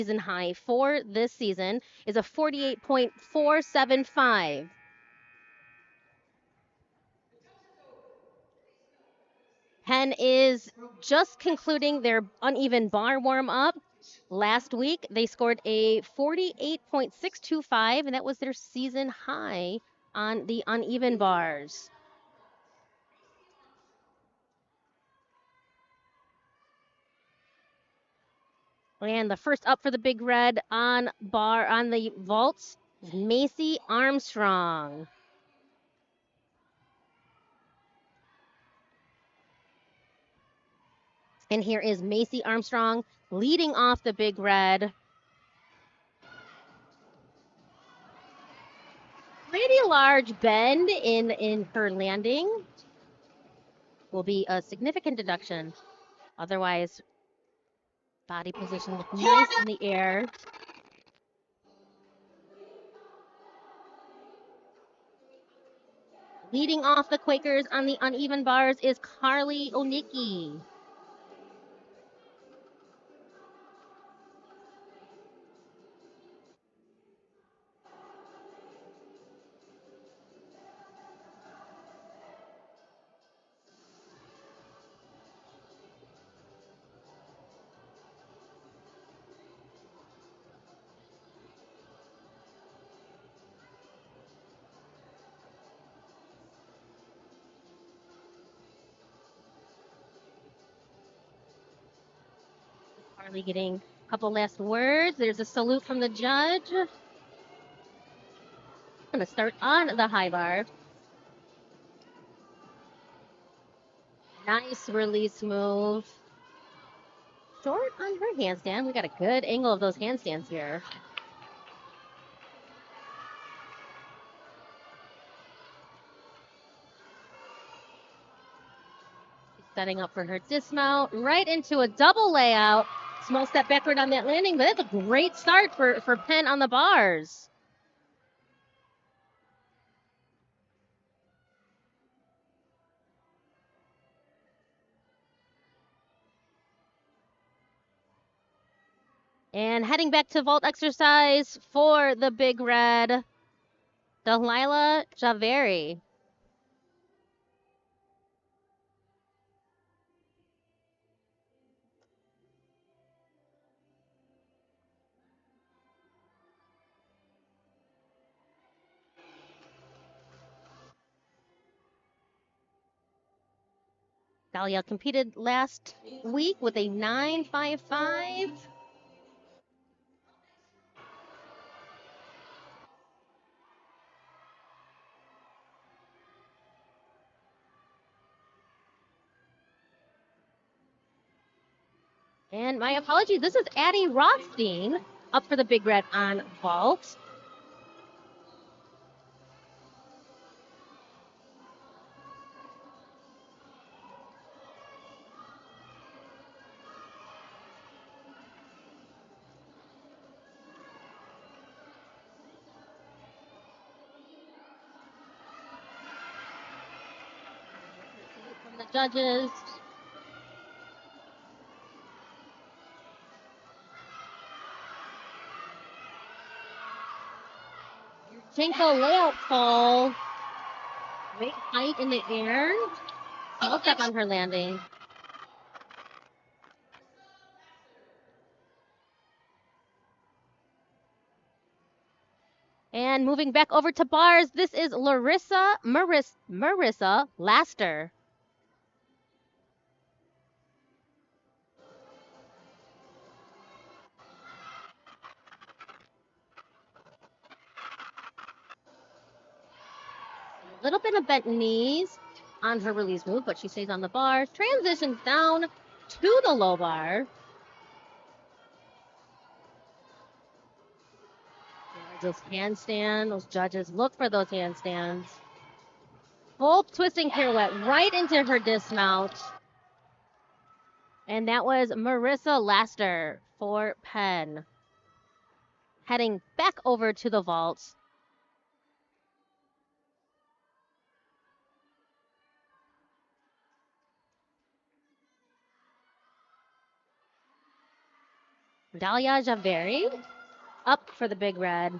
season high for this season is a 48.475. Penn is just concluding their uneven bar warm up. Last week, they scored a 48.625, and that was their season high on the uneven bars. And the first up for the Big Red on the vaults is Macy Armstrong. And here is Macy Armstrong leading off the Big Red. Pretty large bend in her landing. Will be a significant deduction. Otherwise, body position looks nice in the air. Leading off the Quakers on the uneven bars is Carly Onicki. Carly getting a couple last words. There's a salute from the judge. I'm going to start on the high bar. Nice release move. Short on her handstand. We got a good angle of those handstands here. She's setting up for her dismount. Right into a double layout. Small step backward on that landing, but that's a great start for Penn on the bars. And heading back to vault exercise for the Big Red, Delilah Javeri. Dahlia competed last week with a 9.55. And my apologies, this is Addie Rothstein up for the Big Red on vault. From the judges. Jenko layout fall. Great height in the air. Small step on her landing. And moving back over to bars, this is Marissa Laster. A little bit of bent knees on her release move, but she stays on the bar. Transitions down to the low bar. Those handstands, those judges look for those handstands. Full twisting pirouette right into her dismount. And that was Marissa Laster for Penn. Heading back over to the vaults. Dalia Javeri up for the Big Red.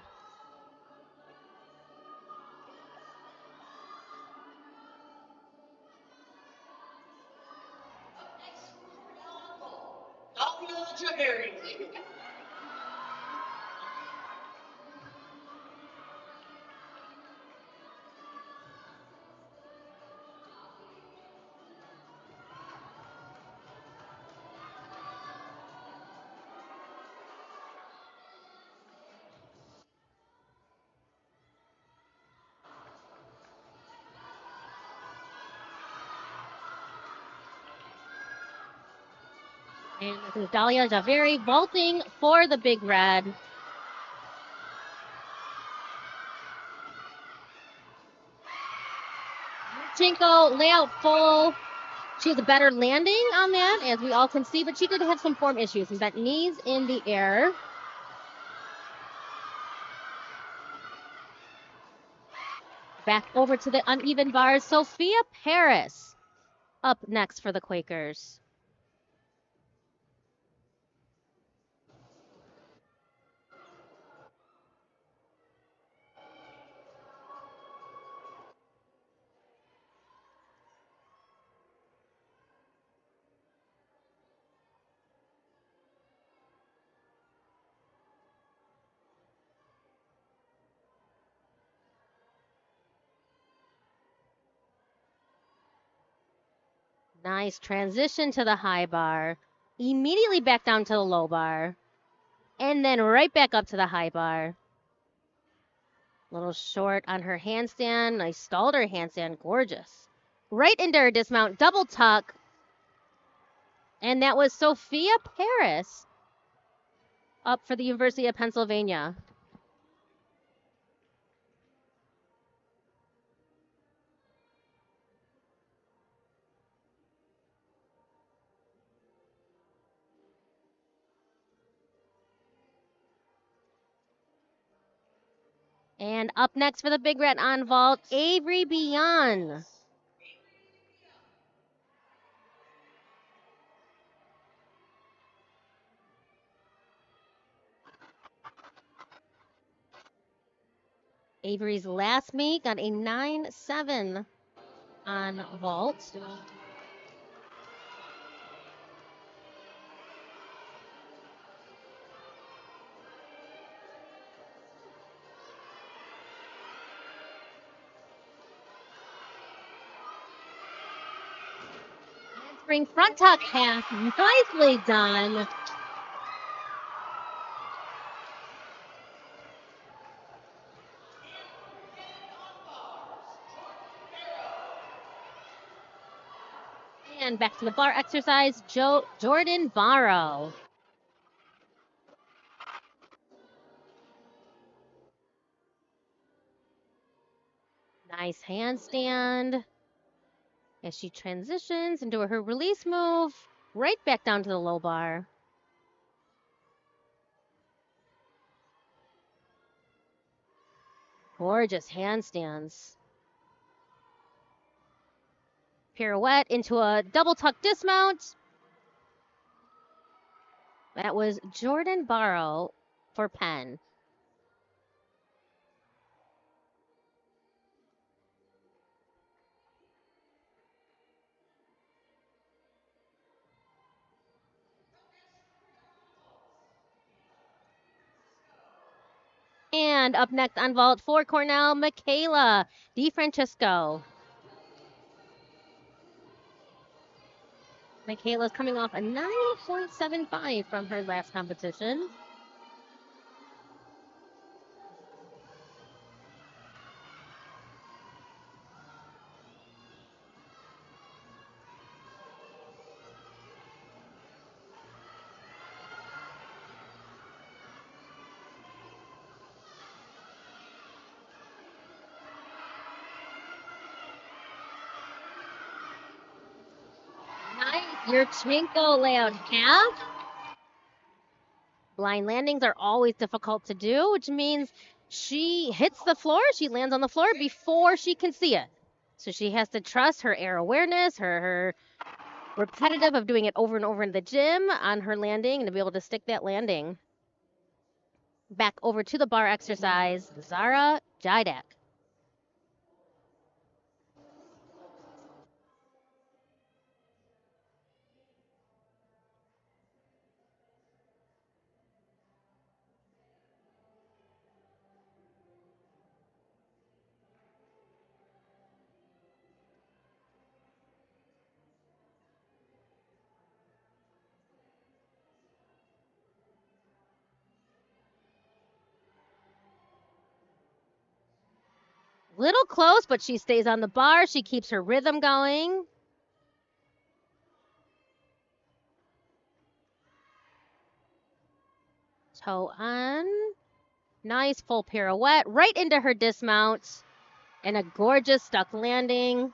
And this is Dalia Javeri vaulting for the Big Red. Chinko layout full. She has a better landing on that, as we all can see, but she did have some form issues. She's got knees in the air. Back over to the uneven bars. Sophia Paris up next for the Quakers. Nice transition to the high bar. Immediately back down to the low bar. And then right back up to the high bar. A little short on her handstand. Nice stalled her handstand. Gorgeous. Right into her dismount. Double tuck. And that was Sophia Paris up for the University of Pennsylvania. And up next for the Big Red on vault, Avery Beyond. Avery's last meet got a 9-7 on vault. Spring front tuck half, nicely done. And back to the bar exercise, Jordan Barrow. Nice handstand. As she transitions into her release move, right back down to the low bar. Gorgeous handstands. Pirouette into a double tuck dismount. That was Jordan Barrow for Penn. And up next on vault for Cornell, Michaela DiFrancesco. Michaela's coming off a 9.75 from her last competition. Your Chinko layout half. Blind landings are always difficult to do, which means she hits the floor, she lands on the floor before she can see it. So she has to trust her air awareness, her repetitive of doing it over and over in the gym on her landing and to be able to stick that landing. Back over to the bar exercise, Zara Jidek. Little close, but she stays on the bar. She keeps her rhythm going. Toe on. Nice full pirouette right into her dismount. And a gorgeous stuck landing.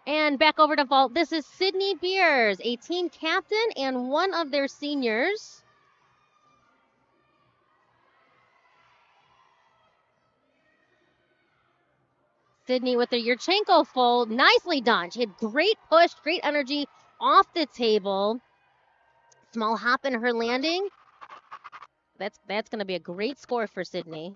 And back over to vault. This is Sydney Beers, a team captain and one of their seniors. Sydney with the Yurchenko fold. Nicely done. She had great push, great energy off the table. Small hop in her landing. That's going to be a great score for Sydney.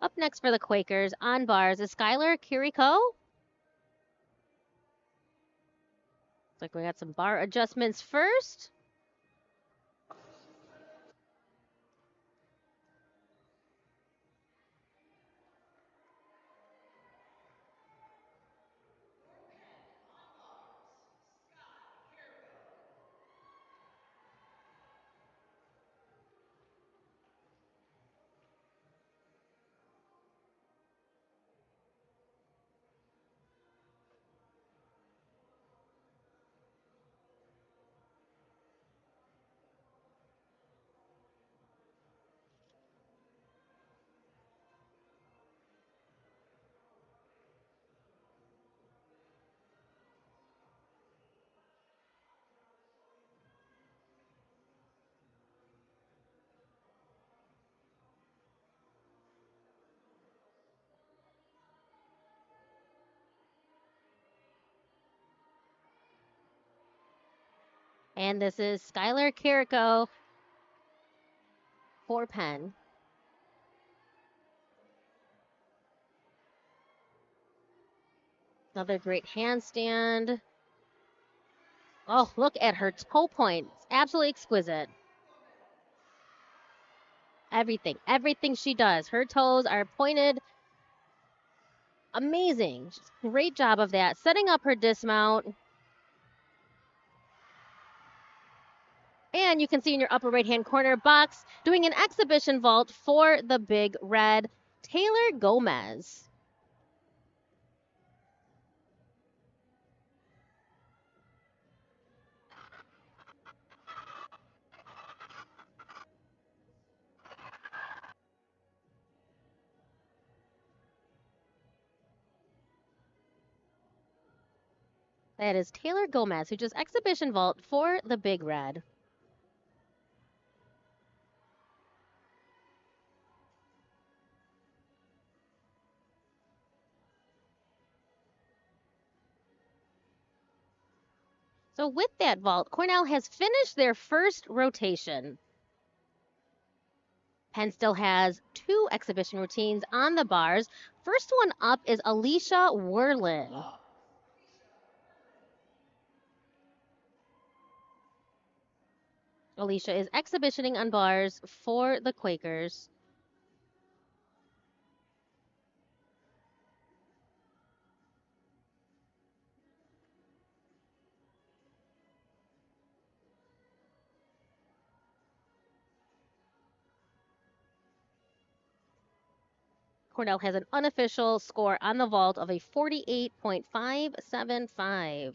Up next for the Quakers on bars is Skylar Kiriko. Looks like we got some bar adjustments first. And this is Skylar Kiriko for Penn. Another great handstand. Oh, look at her toe point. It's absolutely exquisite. Everything she does. Her toes are pointed. Amazing. Great job of that. Setting up her dismount. And you can see in your upper right-hand corner box, doing an exhibition vault for the Big Red, Taylor Gomez. That is Taylor Gomez, who just exhibition vault for the Big Red. So with that vault, Cornell has finished their first rotation. Penn still has 2 exhibition routines on the bars. First one up is Alicia Werlin. Alicia is exhibitioning on bars for the Quakers. Cornell has an unofficial score on the vault of a 48.575.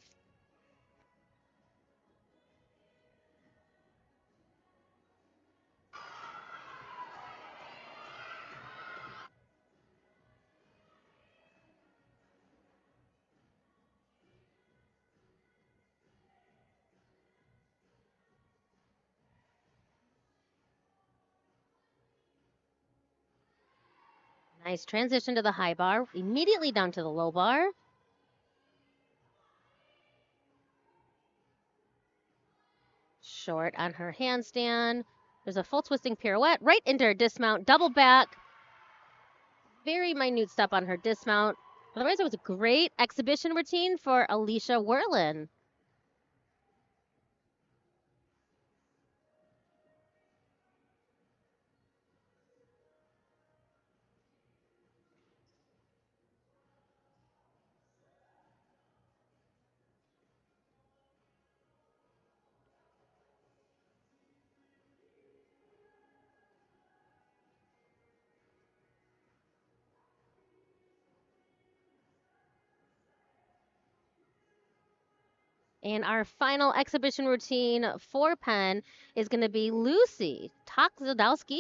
Nice transition to the high bar, immediately down to the low bar. Short on her handstand. There's a full twisting pirouette right into her dismount, double back. Very minute step on her dismount. Otherwise, it was a great exhibition routine for Alicia Werlin. And our final exhibition routine for Penn is going to be Lucy Toczydowski.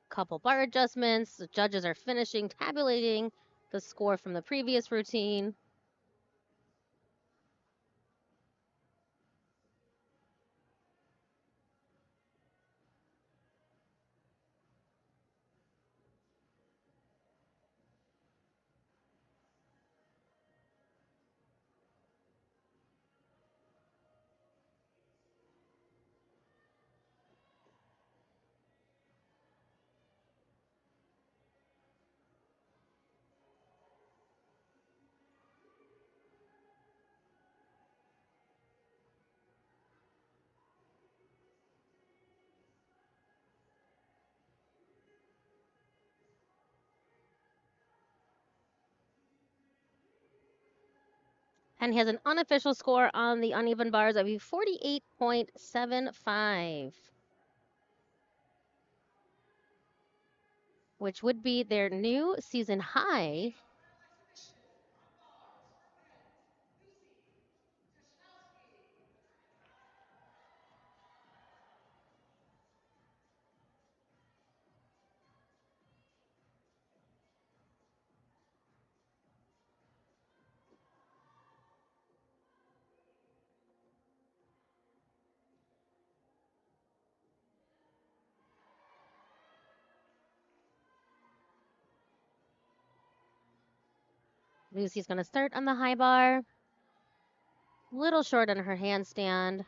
Couple bar adjustments. The judges are finishing tabulating the score from the previous routine. Penn has an unofficial score on the uneven bars of a 48.75, which would be their new season high. Lucy's going to start on the high bar. Little short on her handstand.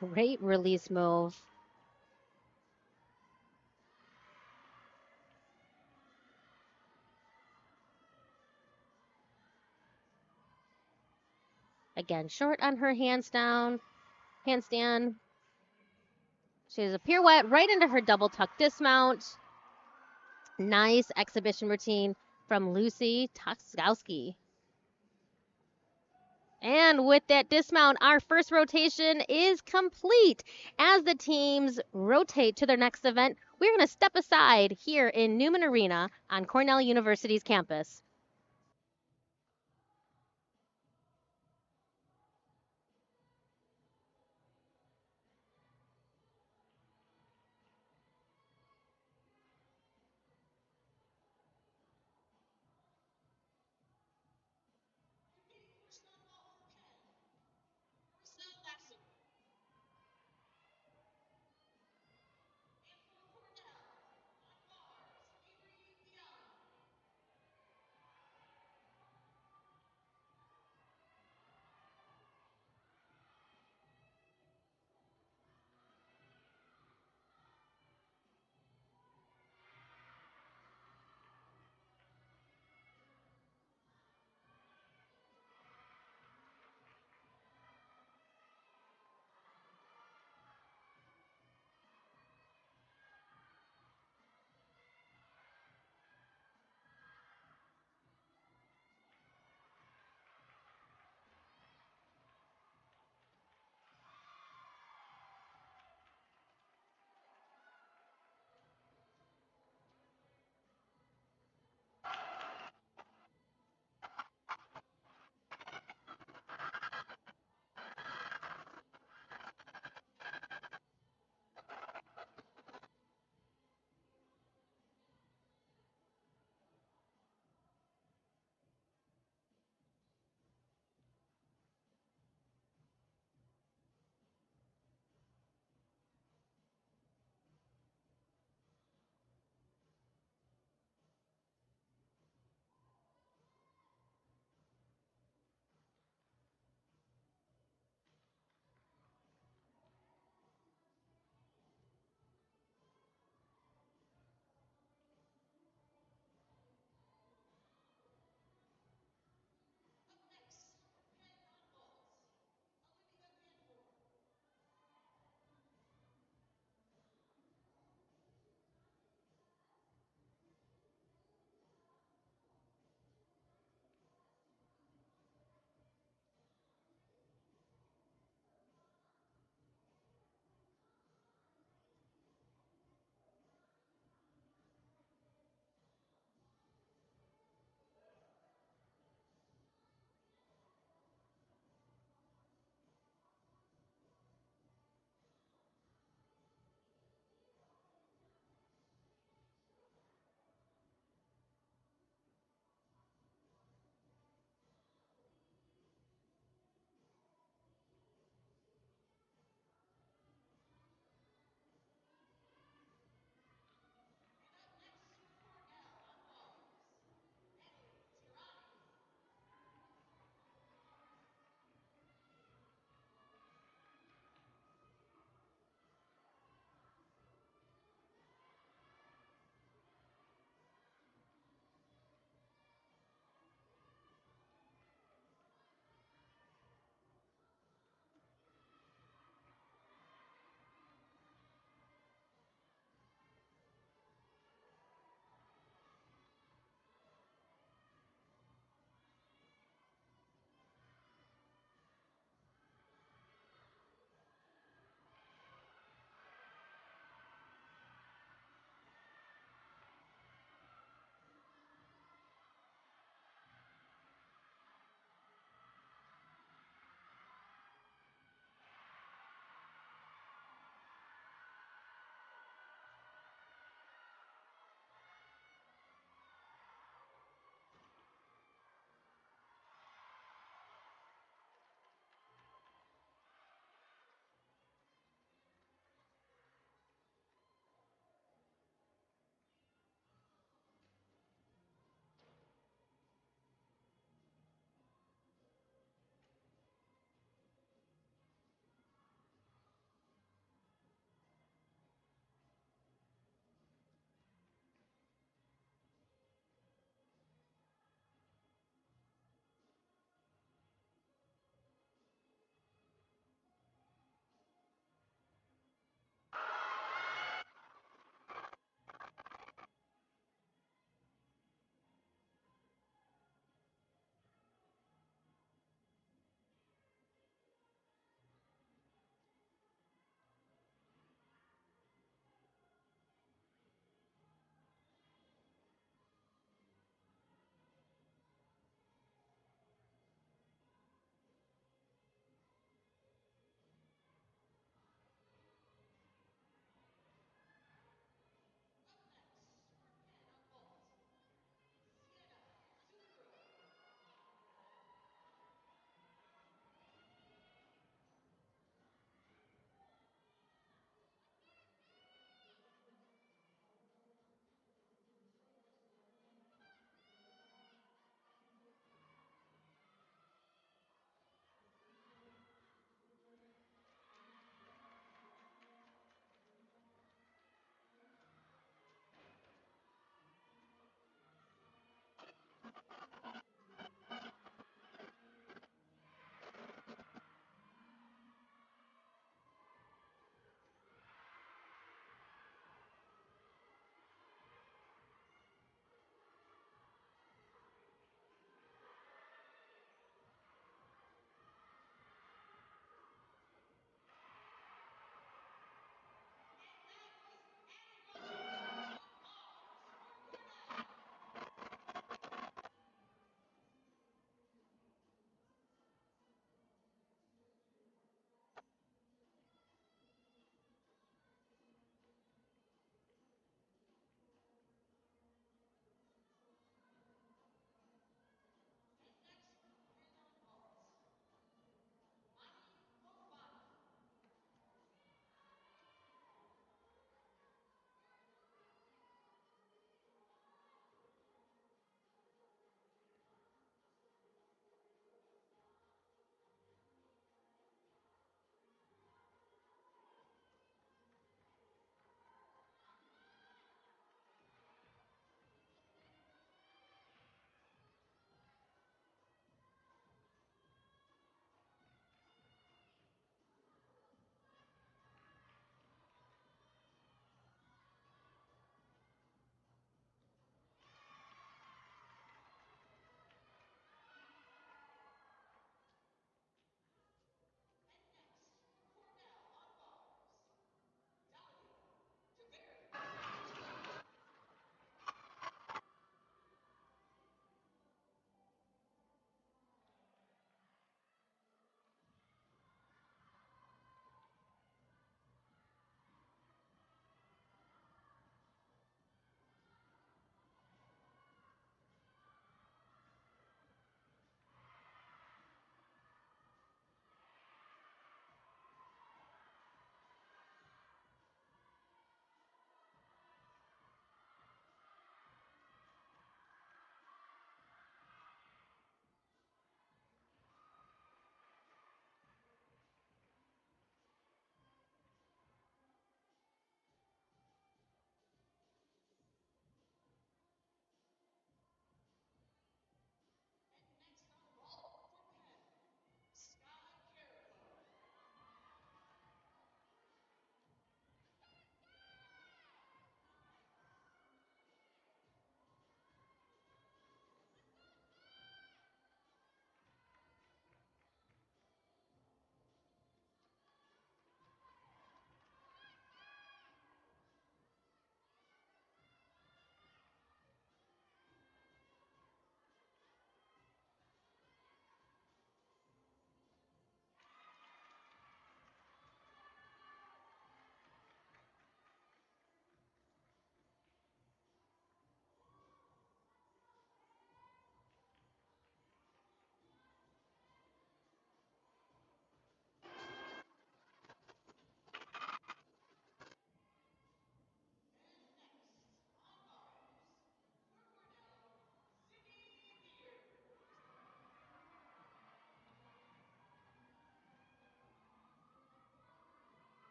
Great release move. Again, short on her handstand. She has a pirouette right into her double tuck dismount. Nice exhibition routine from Lucy Toczydowski. And with that dismount, our first rotation is complete. As the teams rotate to their next event, we're going to step aside here in Newman Arena on Cornell University's campus.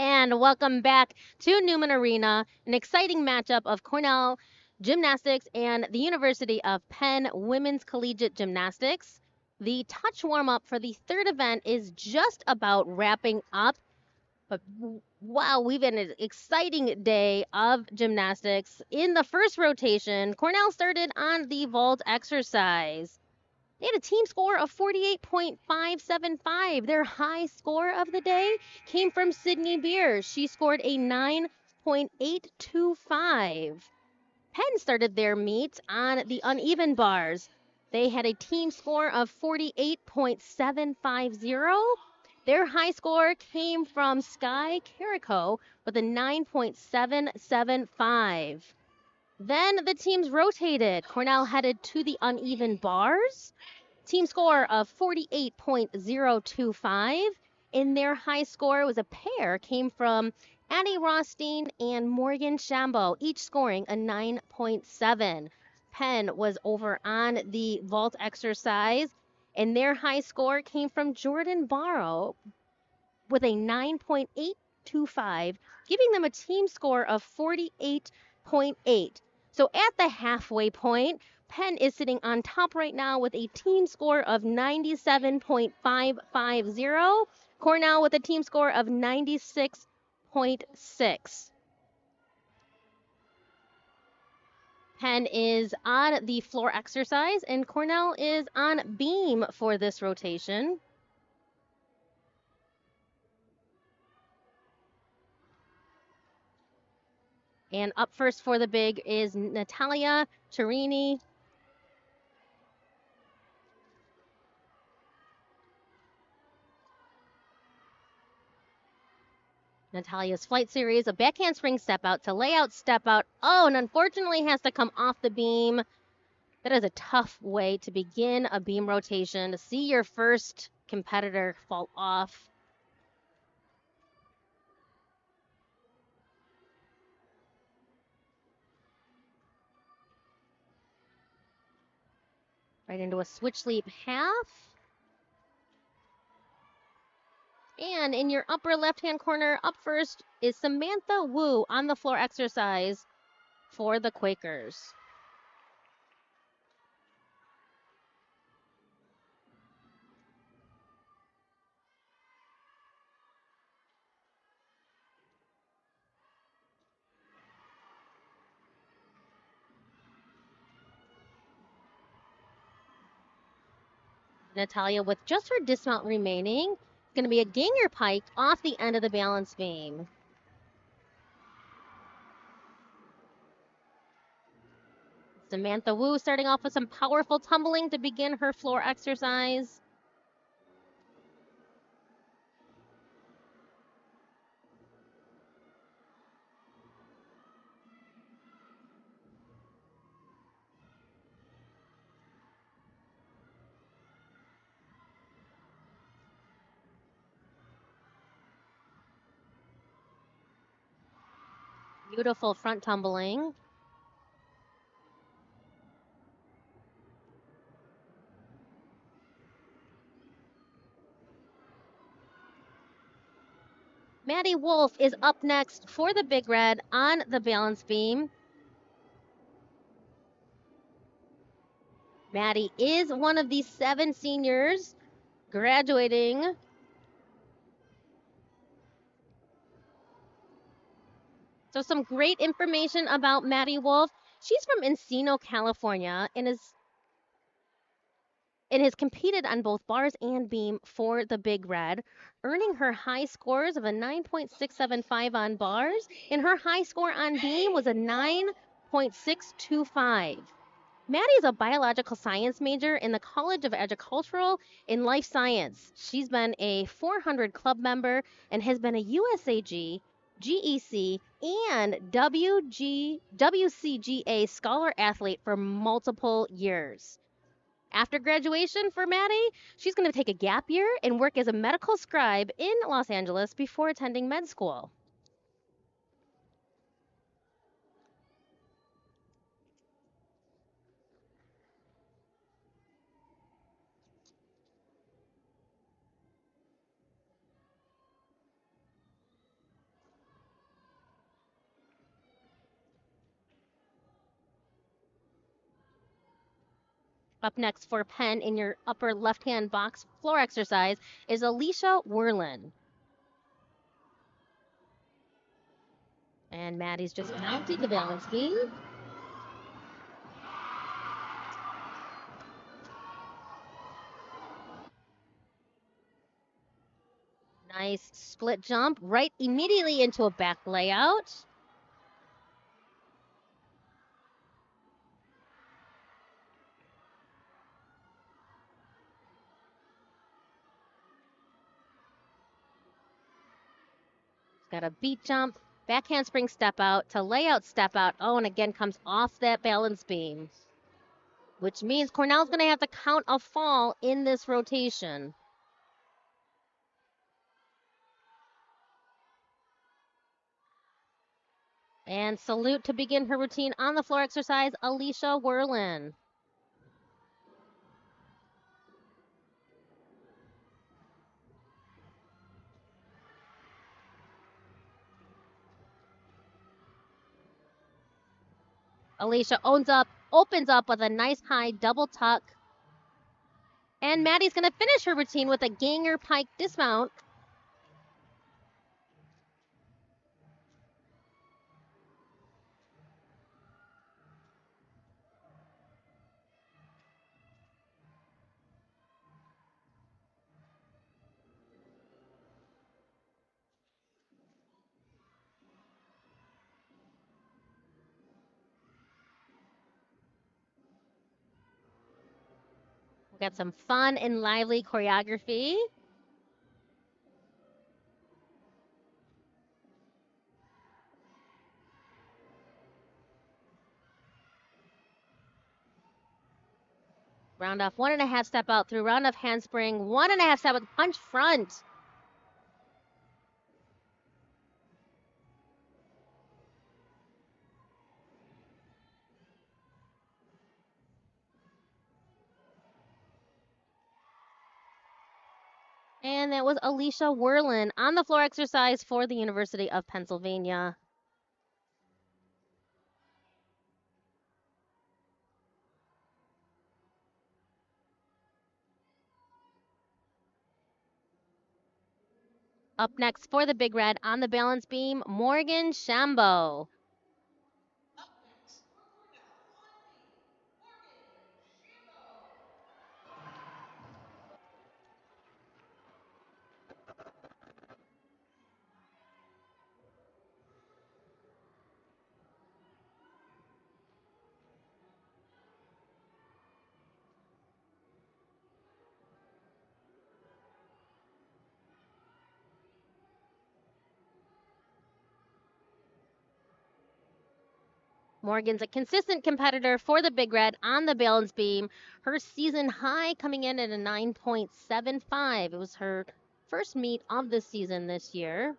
And welcome back to Newman Arena, an exciting matchup of Cornell Gymnastics and the University of Penn Women's Collegiate Gymnastics. The touch warm up for the third event is just about wrapping up. But wow, we've had an exciting day of gymnastics. In the first rotation, Cornell started on the vault exercise. They had a team score of 48.575. Their high score of the day came from Sydney Beers. She scored a 9.825. Penn started their meet on the uneven bars. They had a team score of 48.750. Their high score came from Sky Carico with a 9.775. Then the teams rotated. Cornell headed to the uneven bars. Team score of 48.025. In their high score was a pair, came from Addie Rothstein and Morgan Shambo, each scoring a 9.7. Penn was over on the vault exercise, and their high score came from Jordan Barrow with a 9.825, giving them a team score of 48.8. So at the halfway point, Penn is sitting on top right now with a team score of 97.550. Cornell with a team score of 96.6. Penn is on the floor exercise, and Cornell is on beam for this rotation. And up first for the big is Natalia Cherini. Natalia's flight series, a backhand spring step out to layout step out. Oh, and unfortunately has to come off the beam. That is a tough way to begin a beam rotation, to see your first competitor fall off. Right into a switch leap half. And in your upper left-hand corner, up first is Samantha Wu on the floor exercise for the Quakers. Natalia, with just her dismount remaining, it's going to be a ganger pike off the end of the balance beam. Samantha Wu starting off with some powerful tumbling to begin her floor exercise. Beautiful front tumbling. Maddie Wolf is up next for the Big Red on the balance beam. Maddie is one of the 7 seniors graduating. So some great information about Maddie Wolf. She's from Encino, California, and has competed on both bars and beam for the Big Red, earning her high scores of a 9.675 on bars, and her high score on beam was a 9.625. Maddie is a biological science major in the College of Agricultural and Life Science. She's been a 400 club member and has been a USAG, GEC, and WCGA scholar athlete for multiple years. After graduation for Maddie, she's going to take a gap year and work as a medical scribe in Los Angeles before attending med school. Up next for Penn in your upper left-hand box floor exercise is Alicia Werlin. And Maddie's just mounting the balance beam. Nice split jump right immediately into a back layout. Got a beat jump, back handspring step out to layout step out. Oh, and again comes off that balance beam, which means Cornell's going to have to count a fall in this rotation. And salute to begin her routine on the floor exercise, Alicia Werlin. Alicia opens up with a nice high double tuck. And Maddie's going to finish her routine with a ganger pike dismount. We got some fun and lively choreography. Round off 1.5 step out through round off handspring, 1.5 step with punch front. And that was Alicia Werlin on the floor exercise for the University of Pennsylvania. Up next for the Big Red on the balance beam, Morgan Shambo. Morgan's a consistent competitor for the Big Red on the balance beam. Her season high coming in at a 9.75. It was her first meet of the season this year.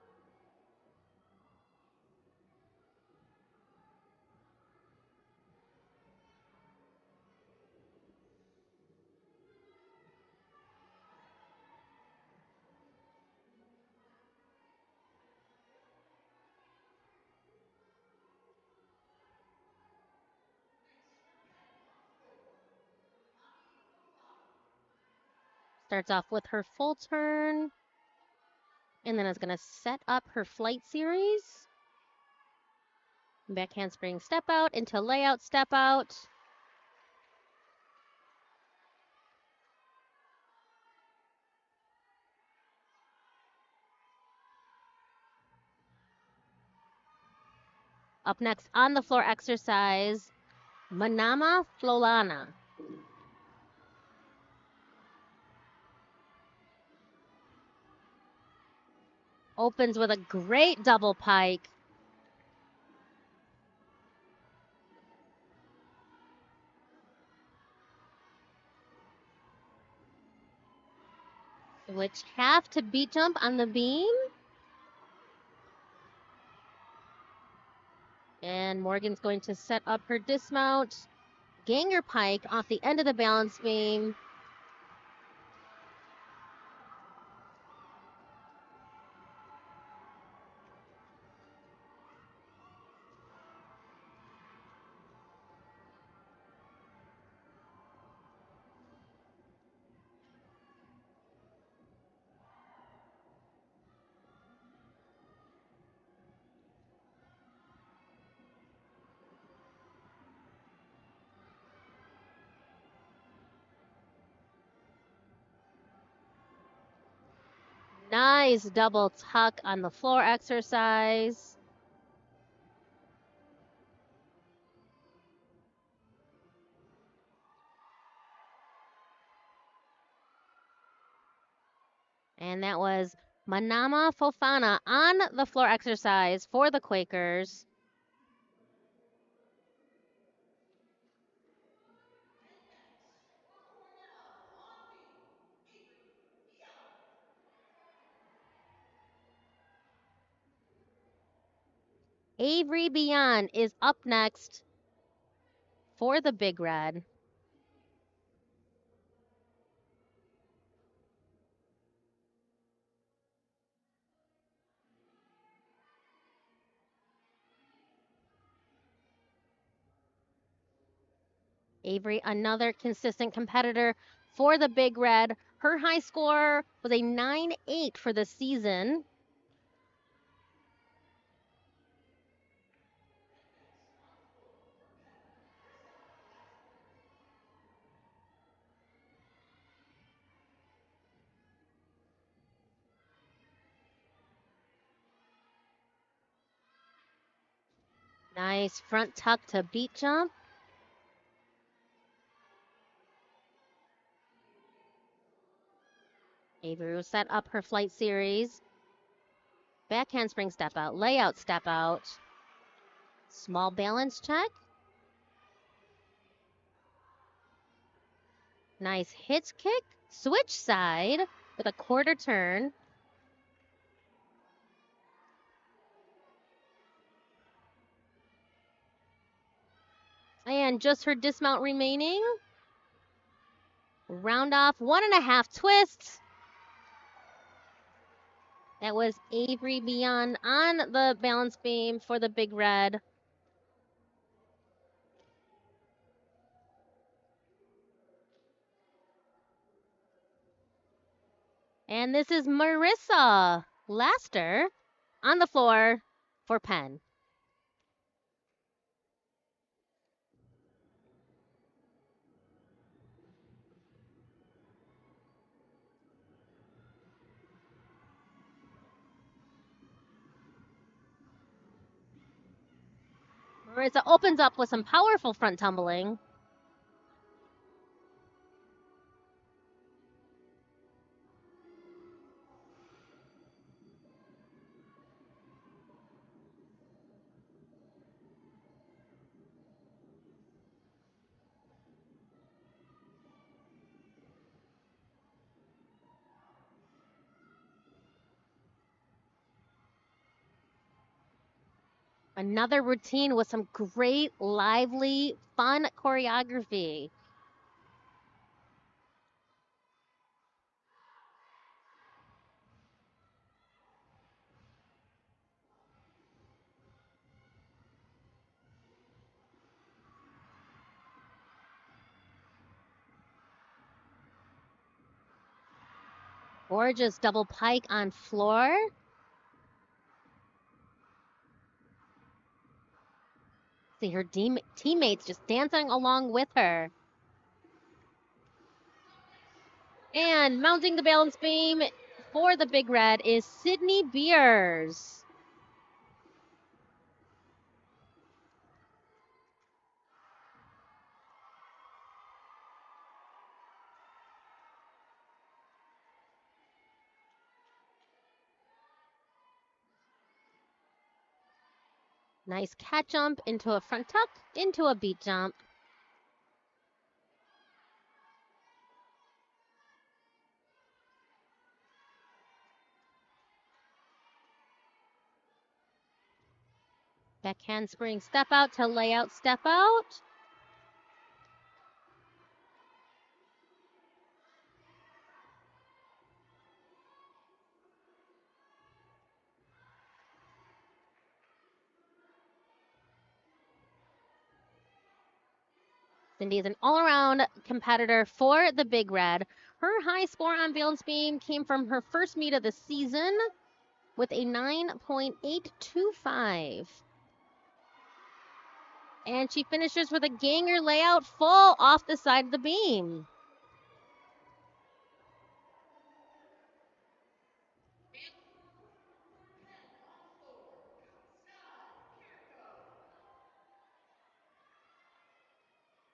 Starts off with her full turn, and then is going to set up her flight series. Back handspring step out into layout step out. Up next on the floor exercise, Manama Flolana. Opens with a great double pike. Which have to beat jump on the beam. And Morgan's going to set up her dismount. Ganger pike off the end of the balance beam. Nice double tuck on the floor exercise. And that was Manama Fofana on the floor exercise for the Quakers. Avery Beyond is up next for the Big Red. Avery, another consistent competitor for the Big Red. Her high score was a 9.8 for the season. Nice front tuck to beat jump. Avery will set up her flight series. Back handspring step out, layout step out. Small balance check. Nice hitch kick, switch side with a quarter turn. And just her dismount remaining. Round off 1.5 twists. That was Avery Beyond on the balance beam for the Big Red. And this is Marissa Laster on the floor for Penn. Marissa opens up with some powerful front tumbling. Another routine with some great, lively, fun choreography. Gorgeous double pike on floor. See her teammates just dancing along with her. And mounting the balance beam for the Big Red is Sydney Beers. Nice cat jump into a front tuck, into a beat jump. Back handspring step out to layout step out. Cindy is an all-around competitor for the Big Red. Her high score on balance beam came from her first meet of the season with a 9.825. And she finishes with a ganger layout full off the side of the beam.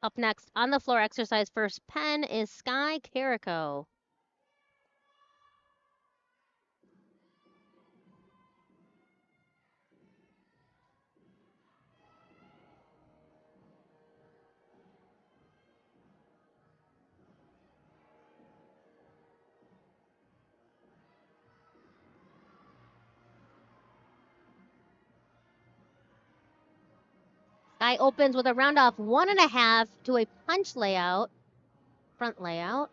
Up next on the floor exercise for Penn is Sky Carico. Sky opens with a round off 1.5 to a punch layout, front layout.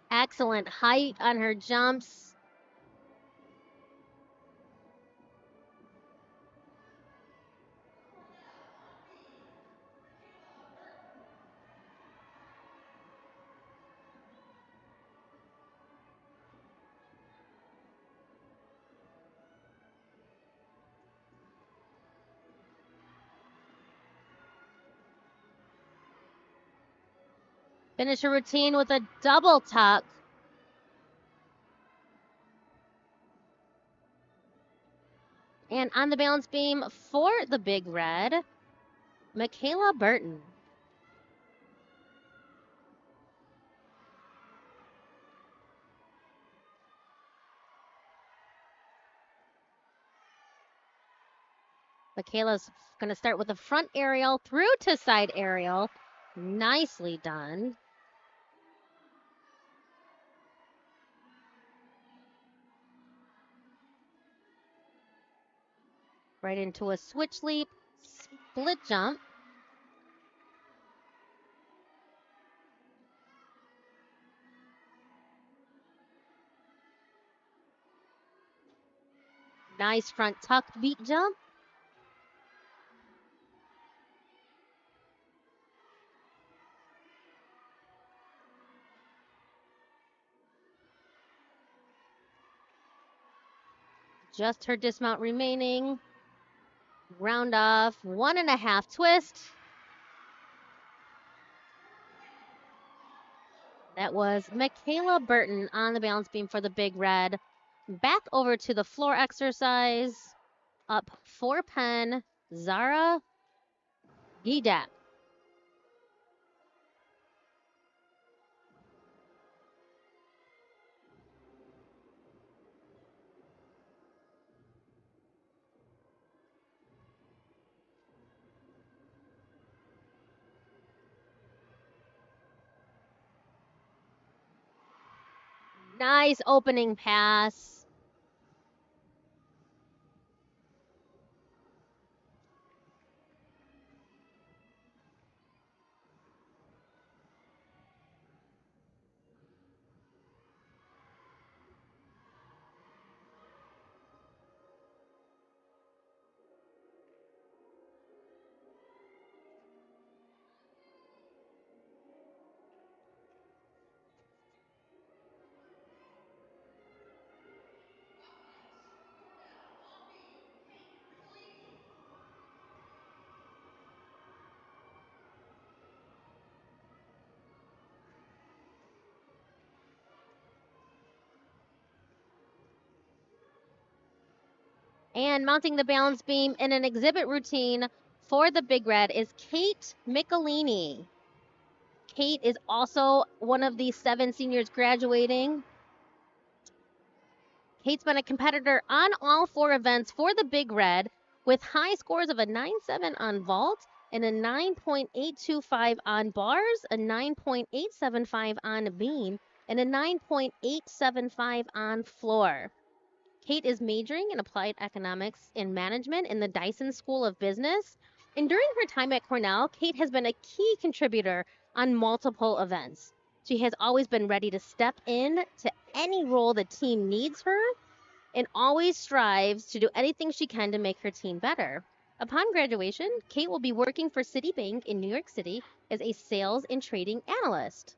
Excellent height on her jumps. Finish her routine with a double tuck. And on the balance beam for the Big Red, Michaela Burton. Michaela's going to start with a front aerial through to side aerial. Nicely done. Right into a switch leap, split jump. Nice front tucked beat jump. Just her dismount remaining. Round off, 1.5 twist. That was Michaela Burton on the balance beam for the Big Red. Back over to the floor exercise. Up for Penn, Zara Gidap. Nice opening pass. And mounting the balance beam in an exhibit routine for the Big Red is Kate Michelini. Kate is also one of the 7 seniors graduating. Kate's been a competitor on all 4 events for the Big Red with high scores of a 9.7 on vault and a 9.825 on bars, a 9.875 on beam, and a 9.875 on floor. Kate is majoring in applied economics and management in the Dyson School of Business. And during her time at Cornell, Kate has been a key contributor on multiple events. She has always been ready to step in to any role the team needs her and always strives to do anything she can to make her team better. Upon graduation, Kate will be working for Citibank in New York City as a sales and trading analyst.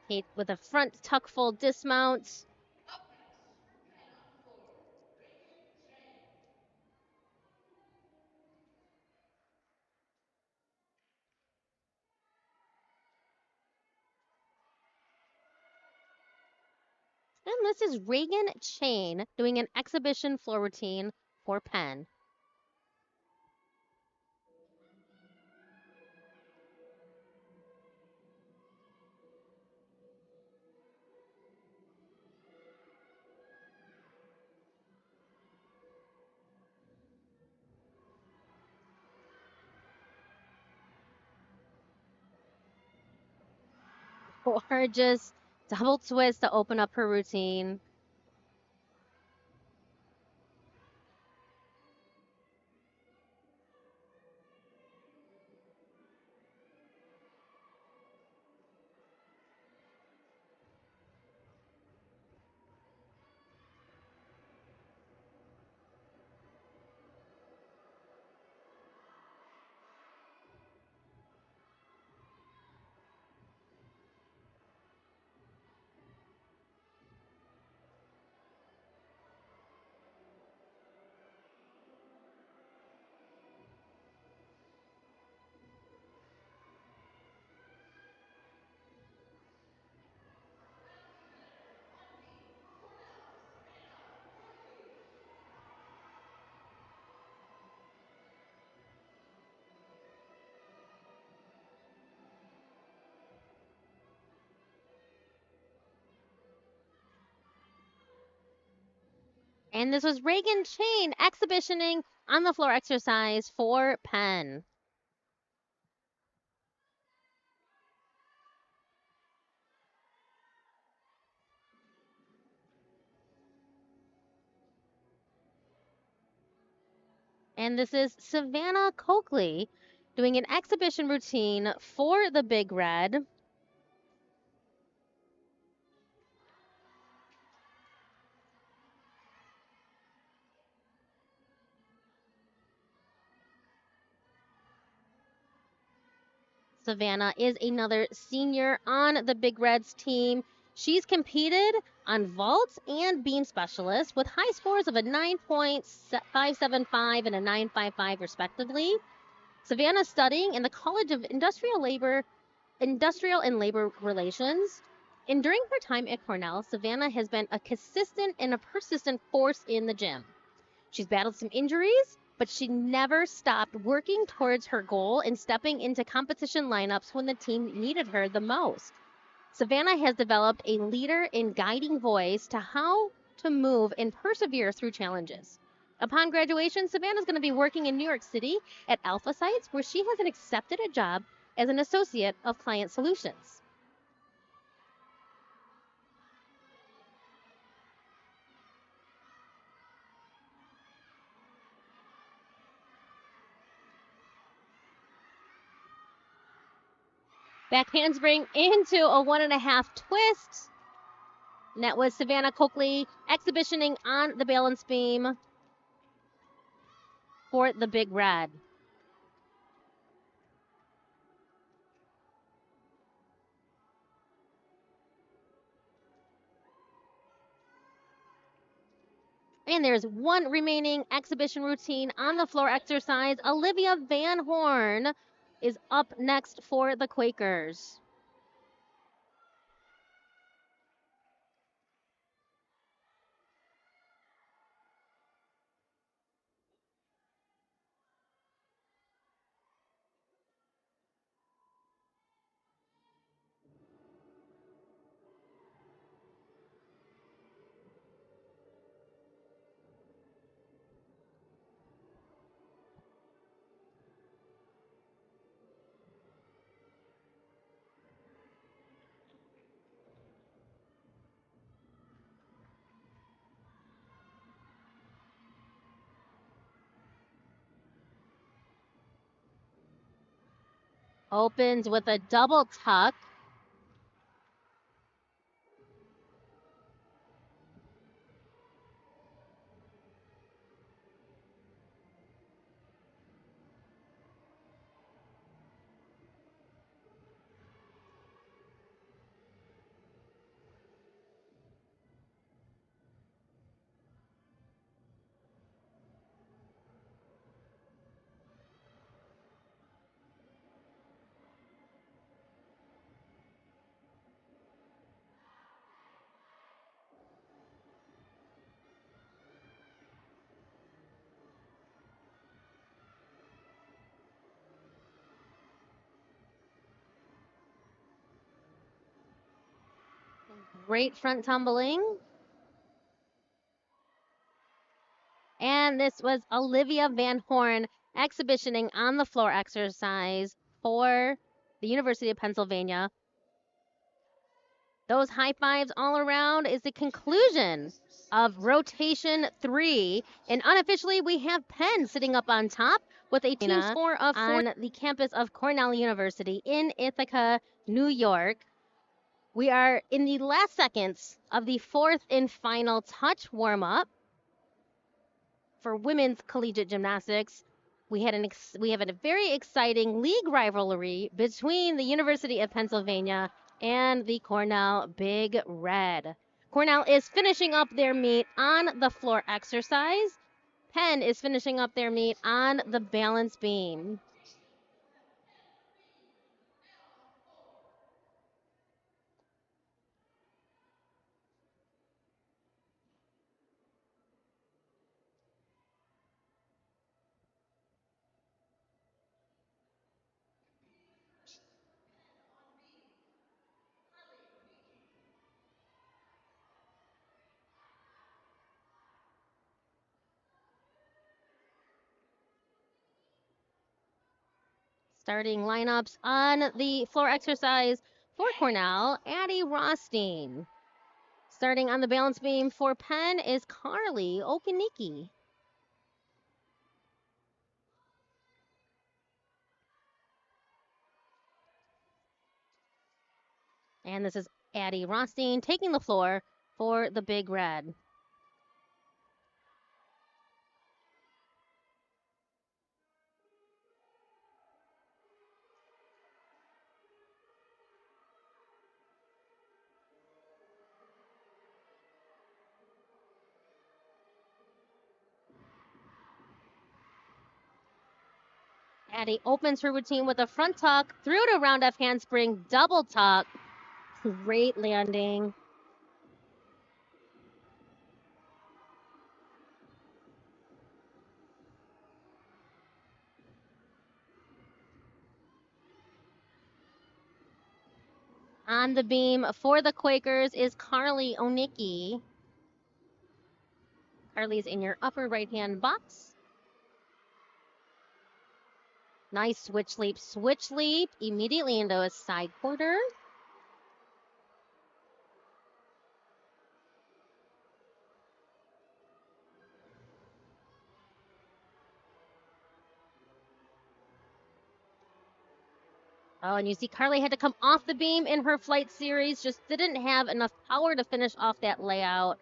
Kate with a front tuck full dismount. And this is Reagan Chain doing an exhibition floor routine for Penn. Or just double twist to open up her routine. And this was Reagan Chain exhibitioning on the floor exercise for Penn. And this is Savannah Coakley doing an exhibition routine for the Big Red. Savannah is another senior on the Big Reds team. She's competed on vault and beam specialist with high scores of a 9.575 and a 9.55 respectively. Savannah studying in the College of Industrial and Labor Relations. And during her time at Cornell, Savannah has been a consistent and a persistent force in the gym. She's battled some injuries, but she never stopped working towards her goal and stepping into competition lineups when the team needed her the most. Savannah has developed a leader and guiding voice to how to move and persevere through challenges. Upon graduation, Savannah is going to be working in New York City at Alpha Sites, where she has accepted a job as an associate of client solutions. Back handspring into a 1.5 twist. And that was Savannah Coakley exhibitioning on the balance beam for the Big Red. And there's one remaining exhibition routine on the floor exercise. Olivia Van Horn is up next for the Quakers. Opens with a double tuck. Great front tumbling. And this was Olivia Van Horn exhibitioning on the floor exercise for the University of Pennsylvania. Those high fives all around is the conclusion of rotation 3. And unofficially, we have Penn sitting up on top with a team score of 4 on the campus of Cornell University in Ithaca, New York. We are in the last seconds of the fourth and final touch warm-up for women's collegiate gymnastics. We have a very exciting league rivalry between the University of Pennsylvania and the Cornell Big Red. Cornell is finishing up their meet on the floor exercise. Penn is finishing up their meet on the balance beam. Starting lineups on the floor exercise for Cornell, Addie Rothstein. Starting on the balance beam for Penn is Carly Okaniki. And this is Addie Rothstein taking the floor for the Big Red. Addie opens her routine with a front tuck through to round F handspring, double tuck. Great landing. On the beam for the Quakers is Carly Onicki. Carly's in your upper right-hand box. Nice switch leap immediately into a side quarter. Oh, and you see Carly had to come off the beam in her flight series, just didn't have enough power to finish off that layout.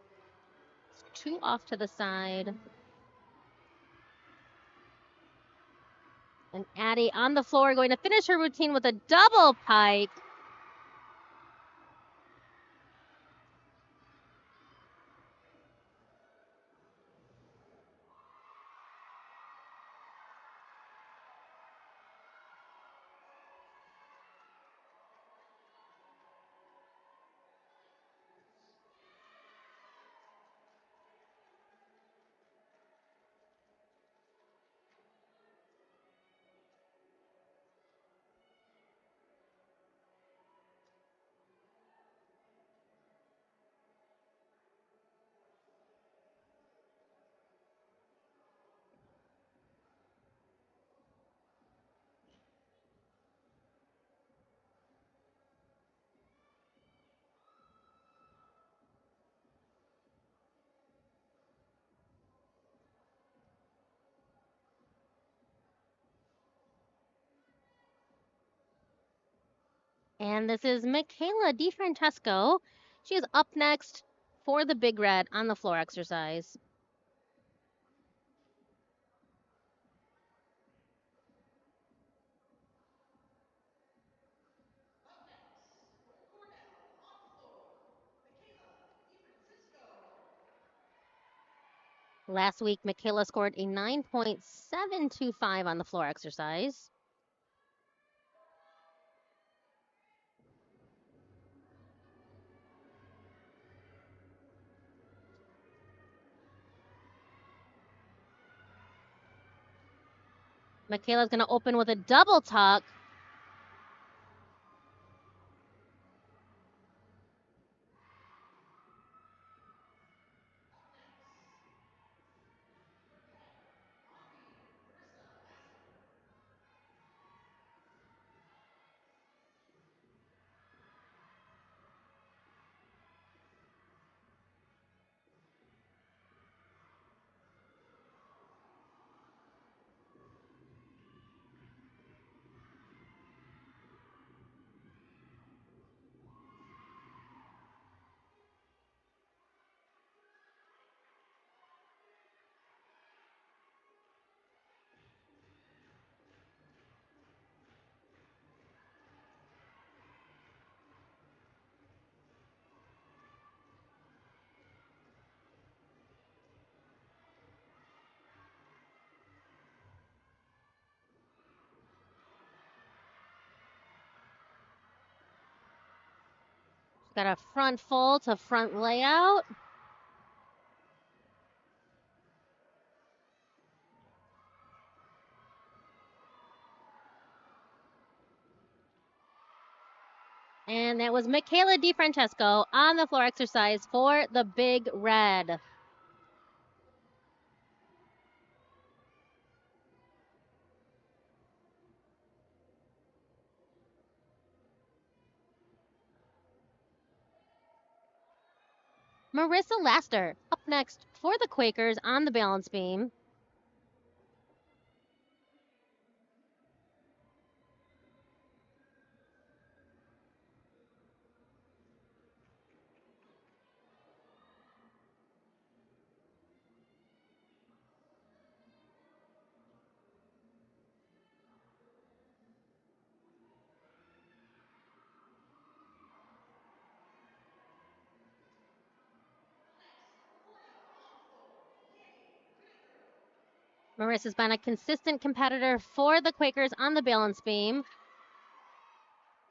It's 2 off to the side. And Addie on the floor going to finish her routine with a double pike. And this is Michaela DiFrancesco. She is up next for the Big Red on the floor exercise. Last week, Michaela scored a 9.725 on the floor exercise. Michaela's going to open with a double tuck. Got a front full to front layout. And that was Michaela DiFrancesco on the floor exercise for the Big Red. Marissa Laster up next for the Quakers on the balance beam. Marissa's been a consistent competitor for the Quakers on the balance beam,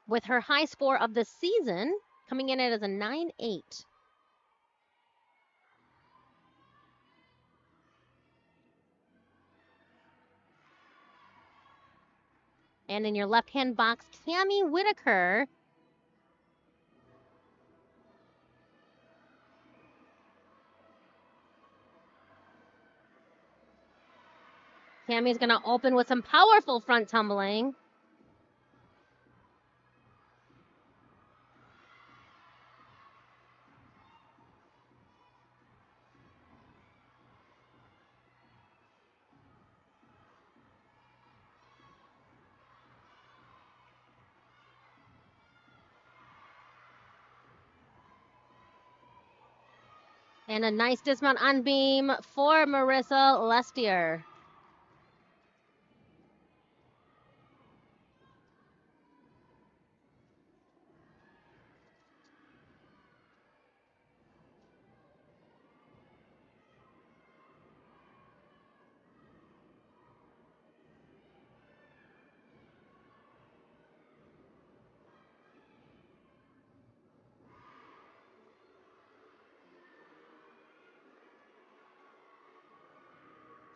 with her high score of the season coming in as a 9.8. And in your left-hand box, Cami Whitaker. Cami's going to open with some powerful front tumbling. And a nice dismount on beam for Marissa Lestier.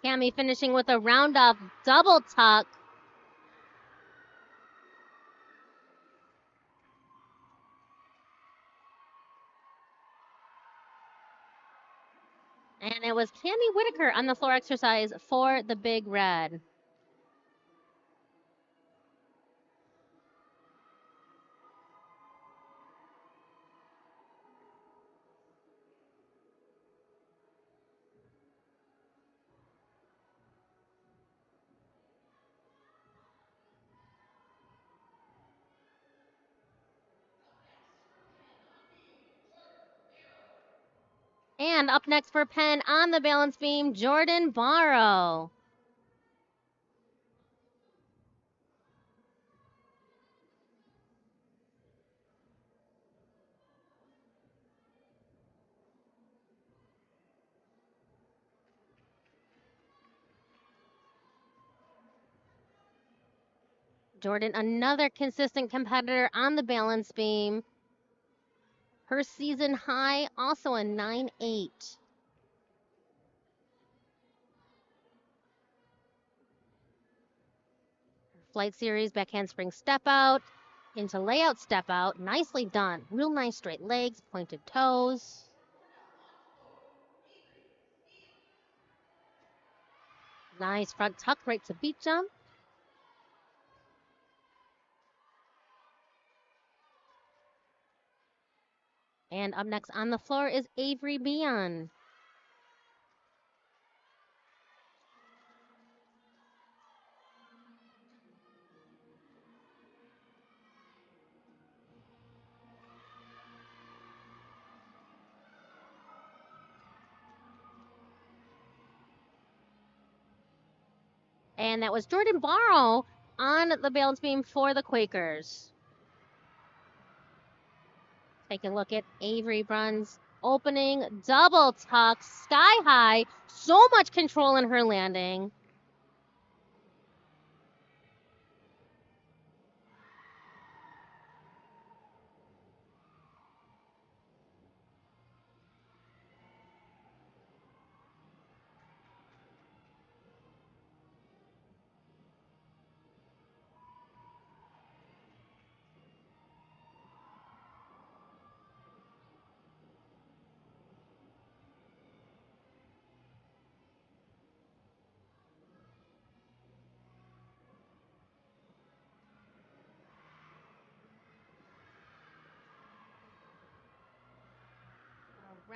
Cami finishing with a round-off double tuck. And it was Cami Whitaker on the floor exercise for the Big Red. And up next for Penn on the balance beam, Jordan Barrow. Jordan, another consistent competitor on the balance beam. Her season high, also a 9.8. Flight series, back handspring step out, into layout step out. Nicely done. Real nice straight legs, pointed toes. Nice front tuck right to beat jump. And up next on the floor is Avery Beon. And that was Jordan Barrow on the balance beam for the Quakers. Take a look at Avery Brunn's opening double tuck, sky high. So much control in her landing.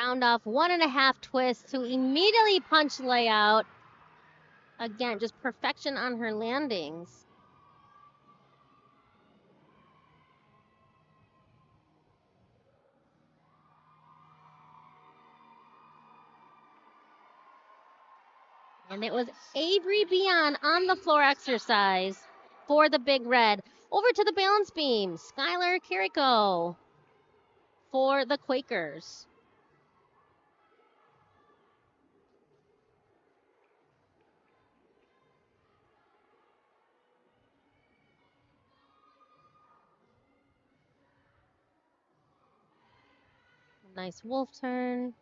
Round off 1.5 twists to immediately punch layout. Again, just perfection on her landings. And it was Avery Beyond on the floor exercise for the Big Red. Over to the balance beam, Skylar Carrico for the Quakers. Nice wolf turn.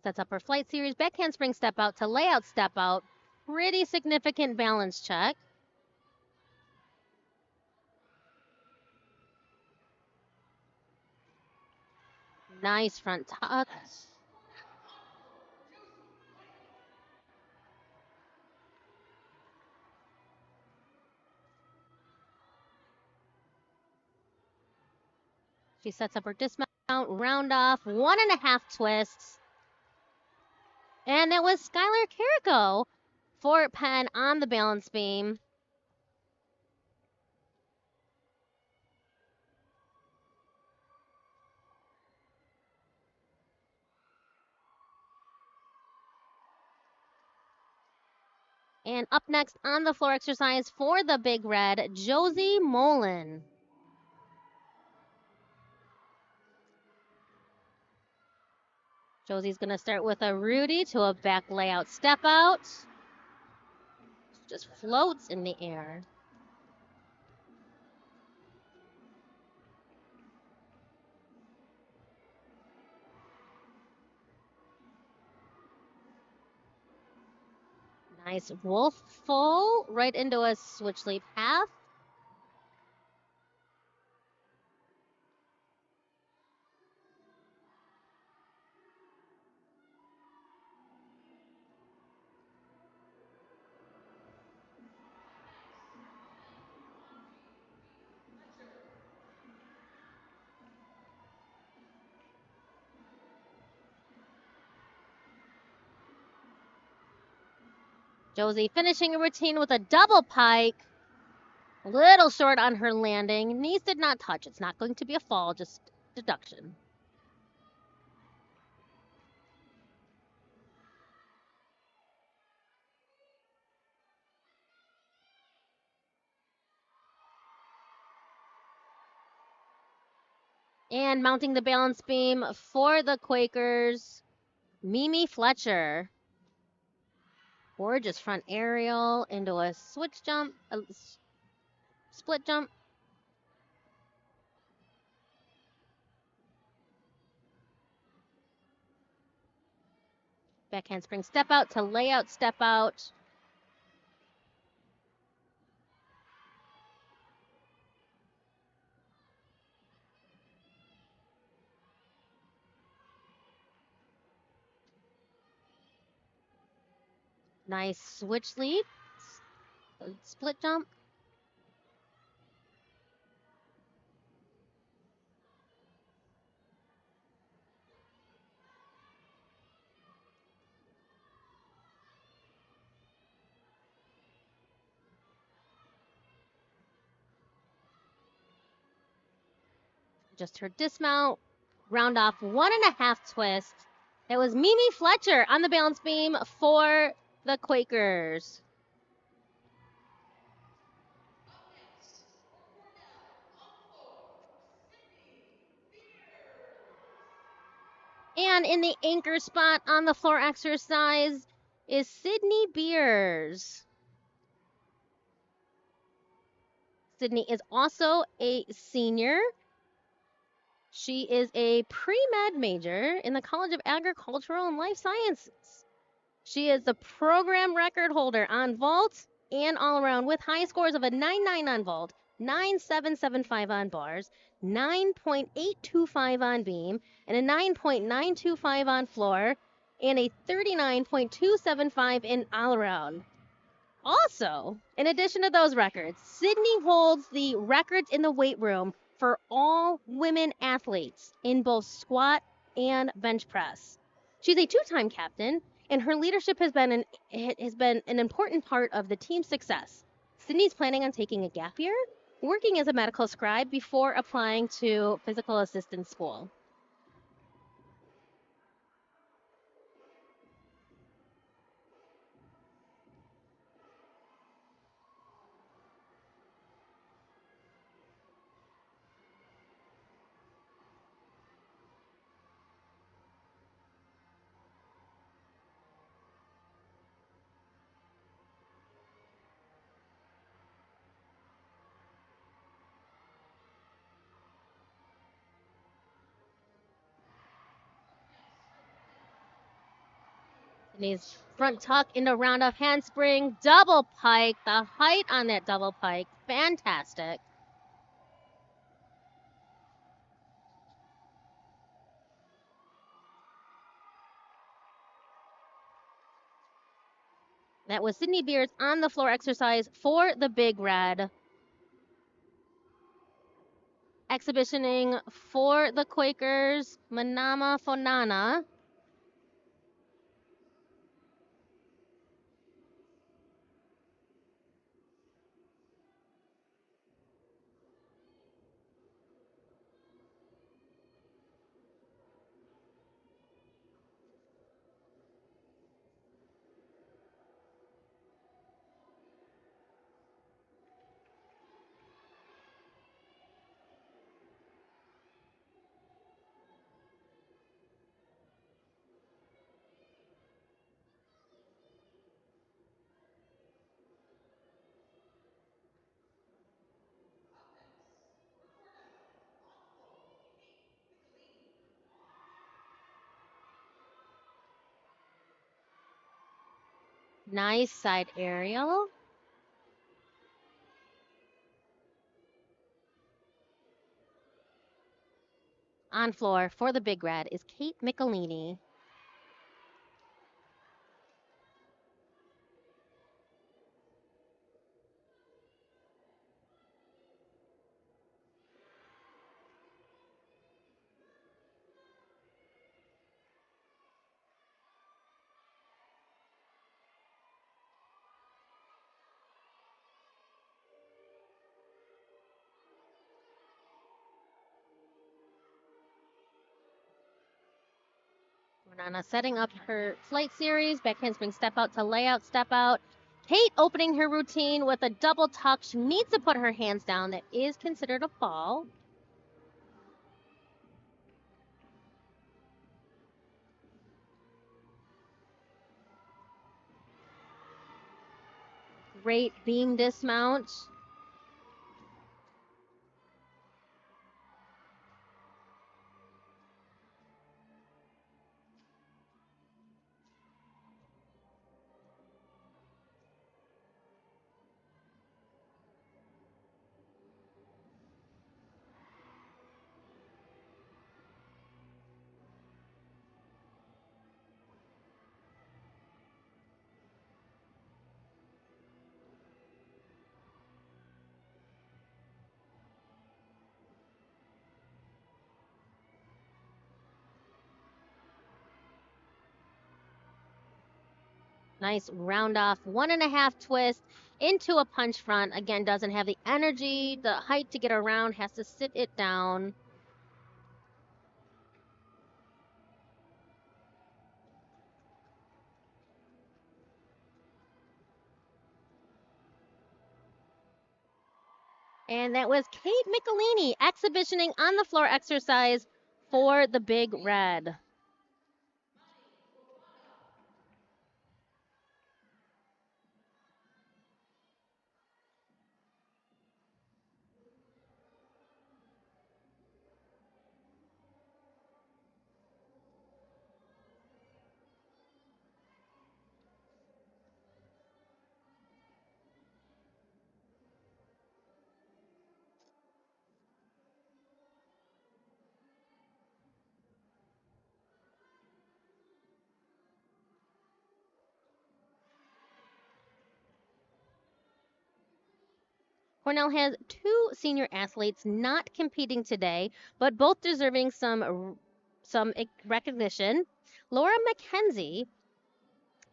Sets up her flight series, back handspring step out to layout step out. Pretty significant balance check. Nice front tuck. She sets up her dismount, round off, 1.5 twists. And it was Skylar Carrico for Penn on the balance beam. And up next on the floor exercise for the Big Red, Josie Mullen. Josie's going to start with a Rudy to a back layout step out. Just floats in the air. Nice wolf full right into a switch leap half. Josie finishing a routine with a double pike. A little short on her landing. Knees did not touch. It's not going to be a fall, just deduction. And mounting the balance beam for the Quakers, Mimi Fletcher. Gorgeous front aerial into a switch jump, a split jump. Back handspring step out to layout step out. Nice switch leap, split jump. Just her dismount, round off 1.5 twist. It was Mimi Fletcher on the balance beam for the Quakers. And in the anchor spot on the floor exercise is Sydney Beers. Sydney is also a senior. She is a pre-med major in the College of Agricultural and Life Sciences. She is the program record holder on vault and all around with high scores of a 9.9 on vault, 9.775 on bars, 9.825 on beam, and a 9.925 on floor, and a 39.275 in all around. Also, in addition to those records, Sydney holds the records in the weight room for all women athletes in both squat and bench press. She's a two-time captain, and her leadership has been an important part of the team's success. Sydney's planning on taking a gap year, working as a medical scribe before applying to physical assistant school. Sydney's front tuck into roundoff handspring, double pike. The height on that double pike, fantastic. That was Sydney Beers on the floor exercise for the Big Red. Exhibitioning for the Quakers, Manama Fonana. Nice side aerial. On floor for the Big Red is Kate Michelini. Manana setting up her flight series, back handspring step out to layout, step out. Kate opening her routine with a double tuck. She needs to put her hands down. That is considered a fall. Great beam dismount. Nice round off 1.5 twist into a punch front. Again, doesn't have the energy, the height to get around, has to sit it down. And that was Kate Michelini exhibitioning on the floor exercise for the Big Red. Cornell has two senior athletes not competing today, but both deserving some recognition. Laura McKenzie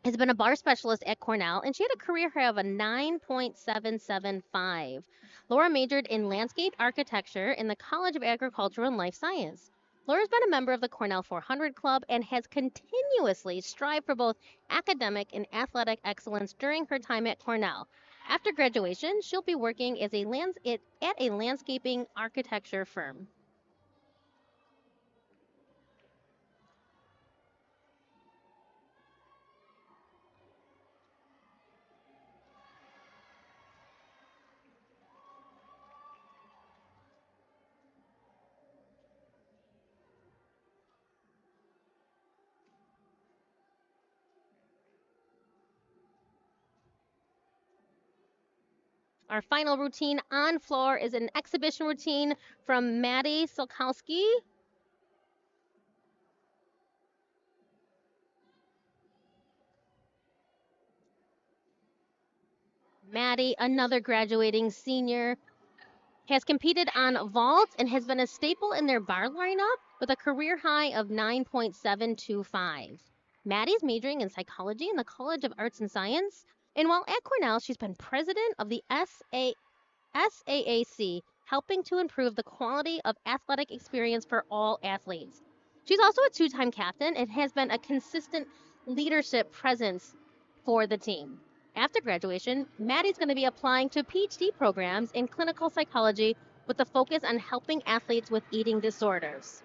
has been a bar specialist at Cornell, and she had a career high of a 9.775. Laura majored in landscape architecture in the College of Agriculture and Life Science. Laura's been a member of the Cornell 400 Club and has continuously strived for both academic and athletic excellence during her time at Cornell. After graduation, she'll be working as at a landscaping architecture firm. Our final routine on floor is an exhibition routine from Maddie Solkowski. Maddie, another graduating senior, has competed on vault and has been a staple in their bar lineup with a career high of 9.725. Maddie's majoring in psychology in the College of Arts and Science, and while at Cornell, she's been president of the SAAC, helping to improve the quality of athletic experience for all athletes. She's also a two-time captain and has been a consistent leadership presence for the team. After graduation, Maddie's going to be applying to PhD programs in clinical psychology with a focus on helping athletes with eating disorders.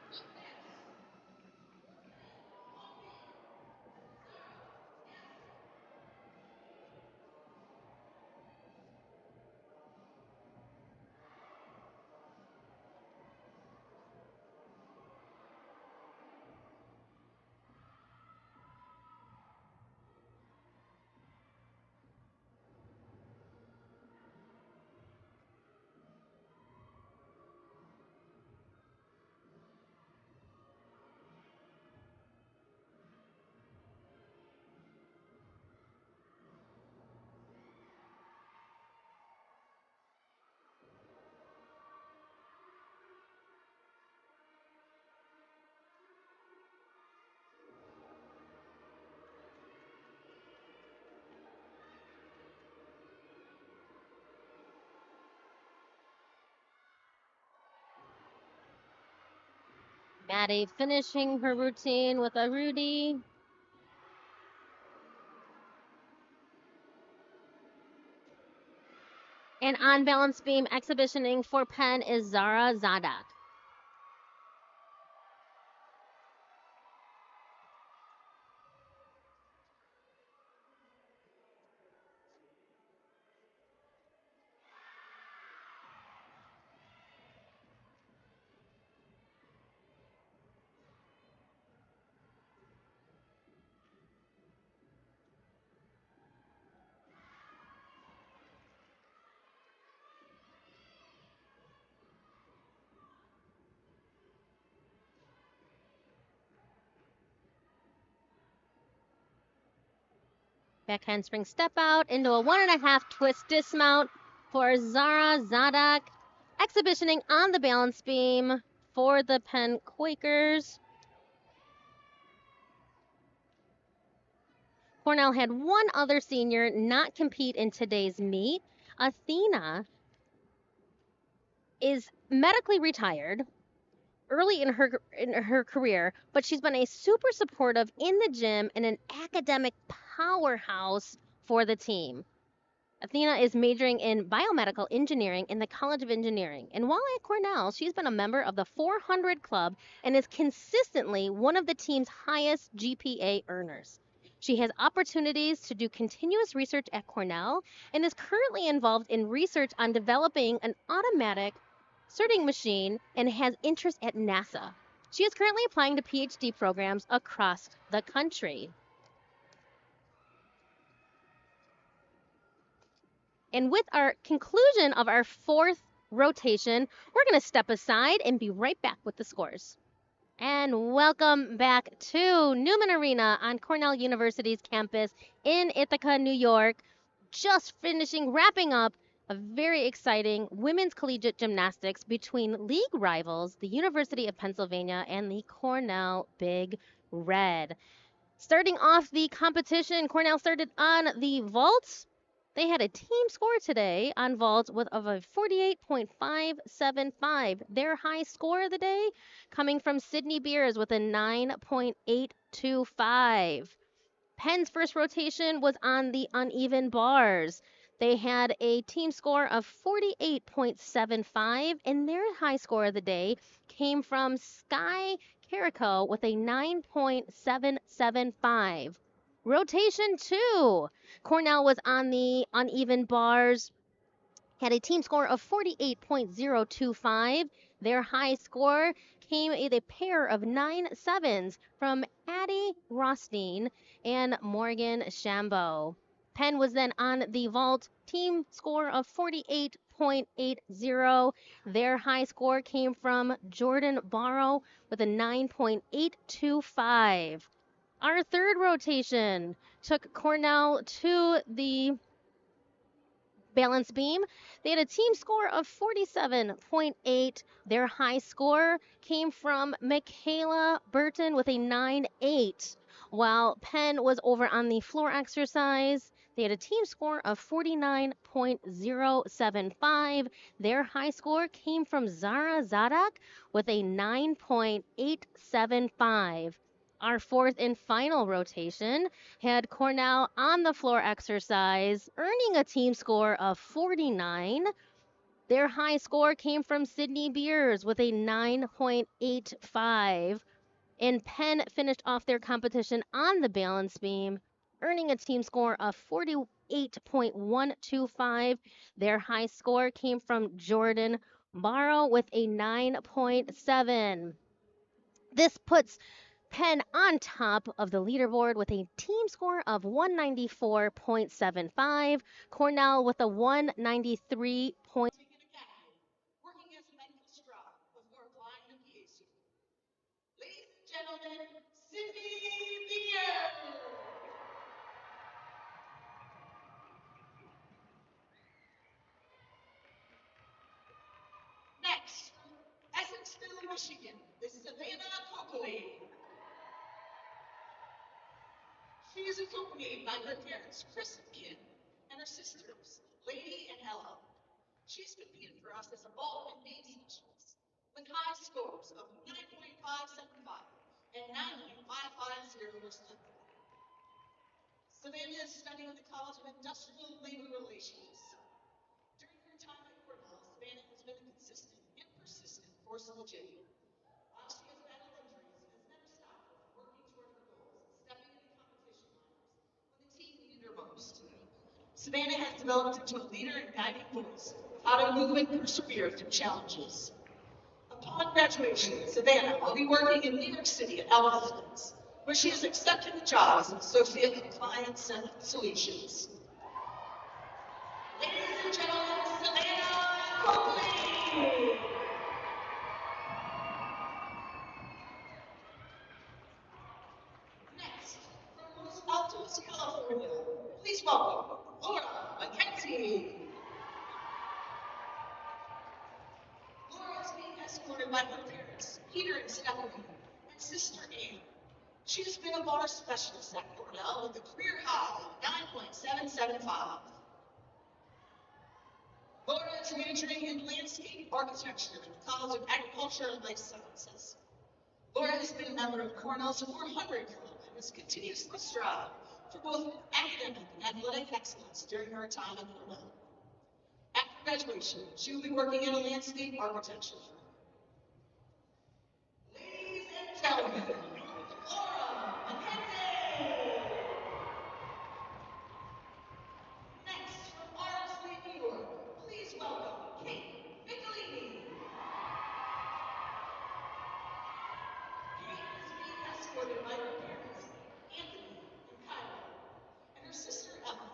Maddie finishing her routine with a Rudy. And on balance beam exhibitioning for Penn is Zara Zadak. Back handspring step out into a 1.5 twist dismount for Zara Zadak. Exhibitioning on the balance beam for the Penn Quakers. Cornell had one other senior not compete in today's meet. Athena is medically retired early in her career, but she's been a super supportive in the gym and an academic powerhouse for the team. Athena is majoring in biomedical engineering in the College of Engineering. And while at Cornell, she's been a member of the 400 Club and is consistently one of the team's highest GPA earners. She has opportunities to do continuous research at Cornell and is currently involved in research on developing an automatic sorting machine and has interest at NASA. She is currently applying to PhD programs across the country. And with our conclusion of our fourth rotation, we're going to step aside and be right back with the scores. And welcome back to Newman Arena on Cornell University's campus in Ithaca, New York. Just wrapping up A very exciting women's collegiate gymnastics between league rivals, the University of Pennsylvania and the Cornell Big Red. Starting off the competition, Cornell started on the vault. They had a team score today on vault of a 48.575. Their high score of the day coming from Sydney Beers with a 9.825. Penn's first rotation was on the uneven bars. They had a team score of 48.75, and their high score of the day came from Sky Carico with a 9.775. Rotation 2. Cornell was on the uneven bars, had a team score of 48.025. Their high score came with a pair of 9.7s from Addie Rothstein and Morgan Shambo. Penn was then on the vault, team score of 48.80. Their high score came from Jordan Barrow with a 9.825. Our third rotation took Cornell to the balance beam. They had a team score of 47.8. Their high score came from Michaela Burton with a 9.8. While Penn was over on the floor exercise, they had a team score of 49.075. Their high score came from Zara Zadak with a 9.875. Our fourth and final rotation had Cornell on the floor exercise, earning a team score of 49. Their high score came from Sydney Beers with a 9.85. And Penn finished off their competition on the balance beam, earning a team score of 48.125. Their high score came from Jordan Barrow with a 9.7. This puts Penn on top of the leaderboard with a team score of 194.75. Cornell with a 193. Working as a medical straw before applying the PhD. Ladies and gentlemen, Cindy Beer. Next, from Essexville, Michigan, this is Savannah Coakley. She is accompanied by her parents, Chris and Kim, and her sisters, Lady and Ella. She's competed for us as a ball and main specialist with high scores of 9.575 and 9.550 respectively. Savannah is studying at the College of Industrial Labor Relations. During her time at Cornell, Savannah has been a consistent and persistent force in the gym. While she has battled injuries, has never stopped working toward her goals and stepping into competition lineups when the team needed her most. Savannah has developed into a leader and guiding voice of how to move and persevere through challenges. Upon graduation, Savannah will be working in New York City at Albertsons, where she has accepted the job as an associate in client solutions. Ladies and gentlemen, Savannah Coakley. Next, from Los Altos, California, please welcome Laura McKenzie. Laura is being escorted by her parents, Peter and Stephanie, and sister Anne. She has been a bar specialist at Cornell with a career high of 9.775. Laura is majoring in landscape architecture at the College of Agriculture and Life Sciences. Laura has been a member of Cornell's 400 Club and has continuously strived for both academic and athletic excellence during her time at Cornell. After graduation, she will be working in landscape architecture. Ladies and gentlemen, Laura McKenzie. Next, from Ardsley, New York, please welcome Kate Michelini. Kate is being escorted by her parents, Anthony and Kyla, and her sister Emma.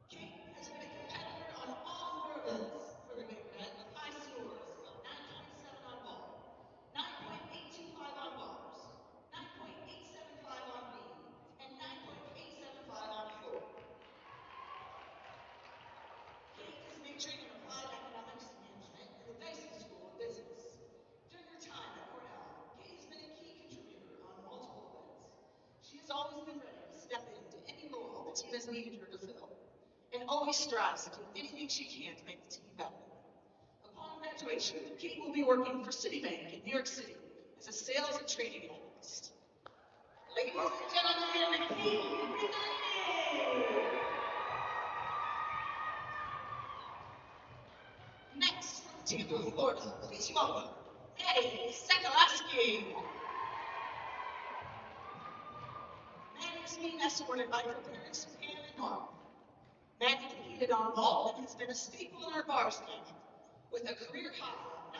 Kate has been a competitor on all four events for the Big Red with high scores of 9.7 on ball, 9.825 on bars, 9.875 on beam, and 9.875 on floor. has needed her to fill, and always strives to do anything she can to make the team better. Upon graduation, Kate will be working for Citibank in New York City as a sales and trading analyst. Ladies and gentlemen, Kate Renee! Next, from Tampa, Florida, please welcome Maddie Sekalaski. Maddie is being escorted by her parents, Penn and Norm. Maddie competed on vault and has been a staple in our bars game with a career high of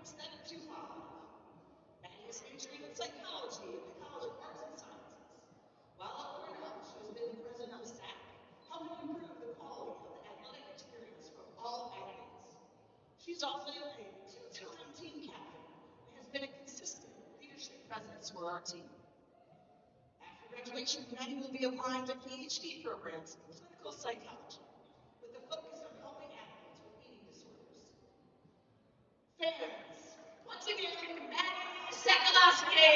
9.725. Maddie is majoring in psychology at the College of Arts and Sciences. While at Cornell, she has been the president of SAC, helping improve the quality of the athletic experience for all athletes. She's also a two-time team captain and has been a consistent leadership presence for our team. After graduation, Maddie will be applying to PhD programs in clinical psychology with a focus on helping athletes with eating disorders. Fans, once again, Maddie Sekalaski!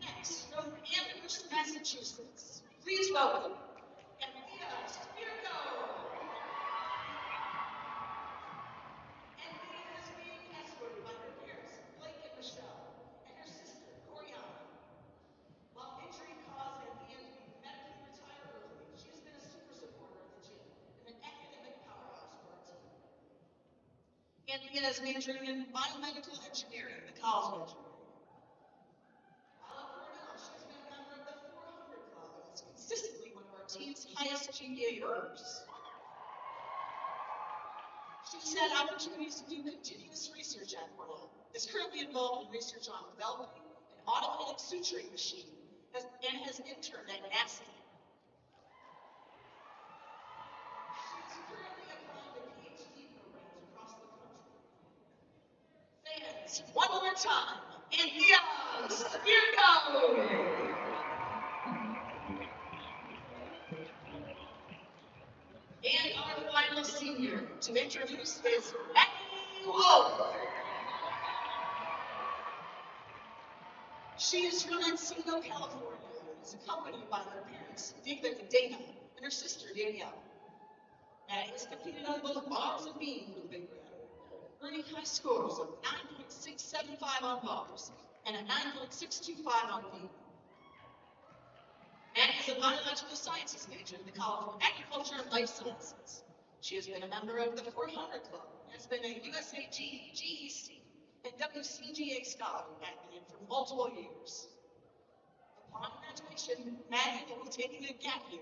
Next, from Amherst, Massachusetts, please welcome Anthea Spirko. Anthea is being escorted by her parents, Blake and Michelle, and her sister, Coriana. While injury caused Anthea to be medically retired early, she has been a super supporter of the gym and an academic powerhouse for our team. Anthea is majoring in biomedical engineering at the College of Engineering. While at Cornell, she has been a member of the 400 Club and is consistently one of our team's highest GPA earners. She's had opportunities to do continuous research at Cornell, is currently involved in research on developing an automatic suturing machine, and has interned at NASA. She's currently applying to PhD programs across the country. Fans, one more time, Anthea Spirko! And our final senior to introduce is Maggie Wolf. She is from Encino, California, and is accompanied by her parents, David and Dana, and her sister, Danielle. Maddie has competed on both bars and beam for the Big Red, earning high scores of 9.675 on bars and a 9.625 on beam. Maddie is a biological sciences major in the College of Agriculture and Life Sciences. She has been a member of the 400 Club and has been a USA GEC and WCGA scholar athlete for multiple years. Upon graduation, Maddie will be taking a gap year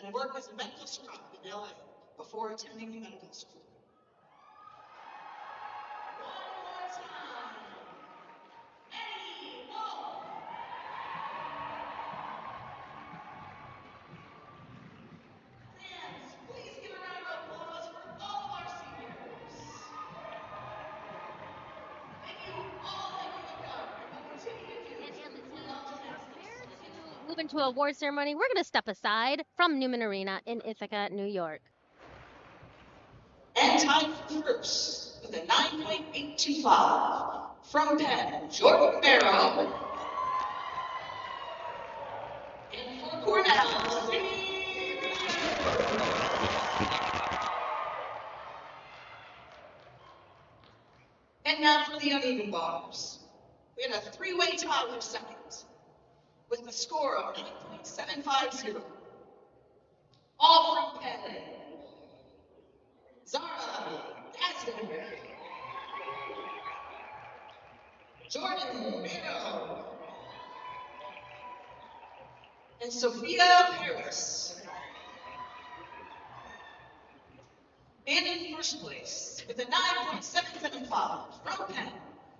and work as a medical scribe in LA before attending medical school. One more time, Maddie Wolf. Fans, please give a round of applause for all of our seniors. Thank you all that you have done and will continue to do And for as the team Cornell Gymnastics. prepares to move into award ceremony, we're going to step aside from Newman Arena in Ithaca, New York. And tied for first with a 9.825 from Penn, Jordan Barrow. And for Cornell, Sydney. And now for the uneven bars. We had a three-way tie for second, with the score of 9.750. All from Penn. Zara Aston. Jordan Barrow. And Sophia Paris. And in first place, with a 9.775 from Penn,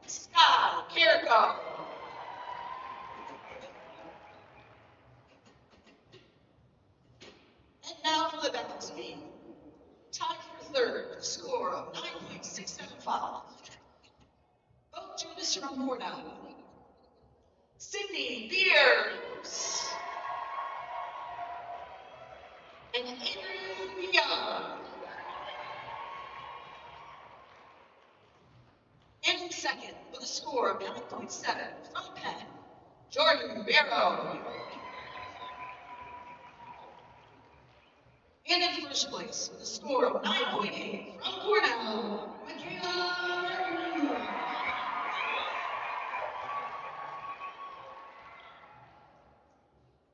Sky Carrico. And now for the balance beam. Tied for third with a score of 9.675. Both Judas from Cornell. Sydney Beers. And Andrew Young. And in second with a score of 9.7 from Penn, Jordan Barrow. And in first place with a score of 9.8 from Cornell, Michaela.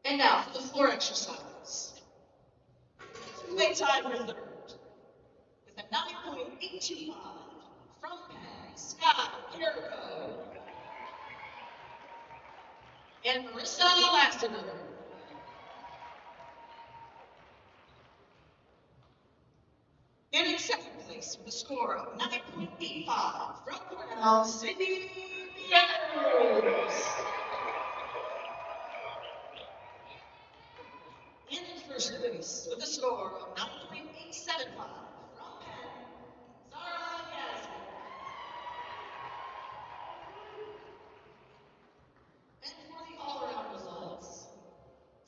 And now for the floor exercise. Two-way tie for third with a 9.825 from Penn, Scott Jericho. And Marissa Lassiter. And in second place with a score of 9.85 from Cornell, Sydney Peters. And in first place with a score of 9.875 from Penn, Zara Gaskin. And for the all-around results,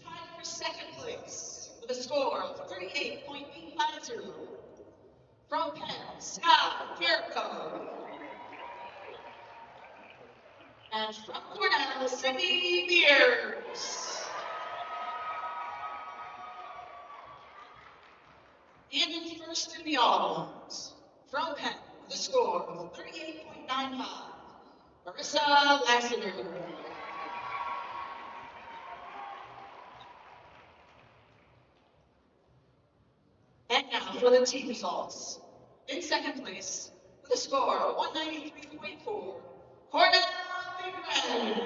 tied for second place with a score of 38.850 from Penn, Scott Jericho. And from Cornell, Sydney Beers. And in first in the all-arounds, from Penn with a score of 38.95, Marissa Lassiter. And now for the team results. In second place, with a score of 193.4, Cornell Big Red.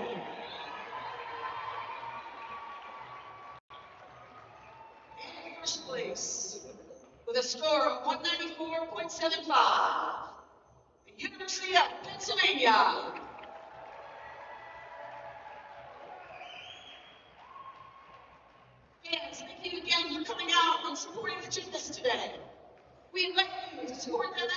And in first place, with a score of 194.75, the University of Pennsylvania. Fans, thank you again for coming out and supporting the gymnasts today. We invite you to support them.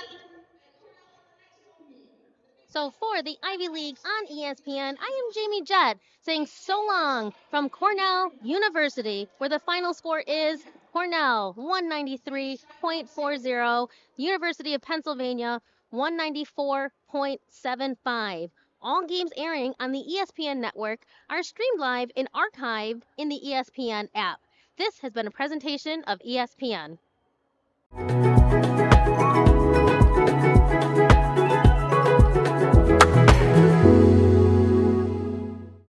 So for the Ivy League on ESPN, I am Jamie Jett saying so long from Cornell University, where the final score is Cornell 193.40, University of Pennsylvania 194.75. All games airing on the ESPN network are streamed live and archived in the ESPN app. This has been a presentation of ESPN.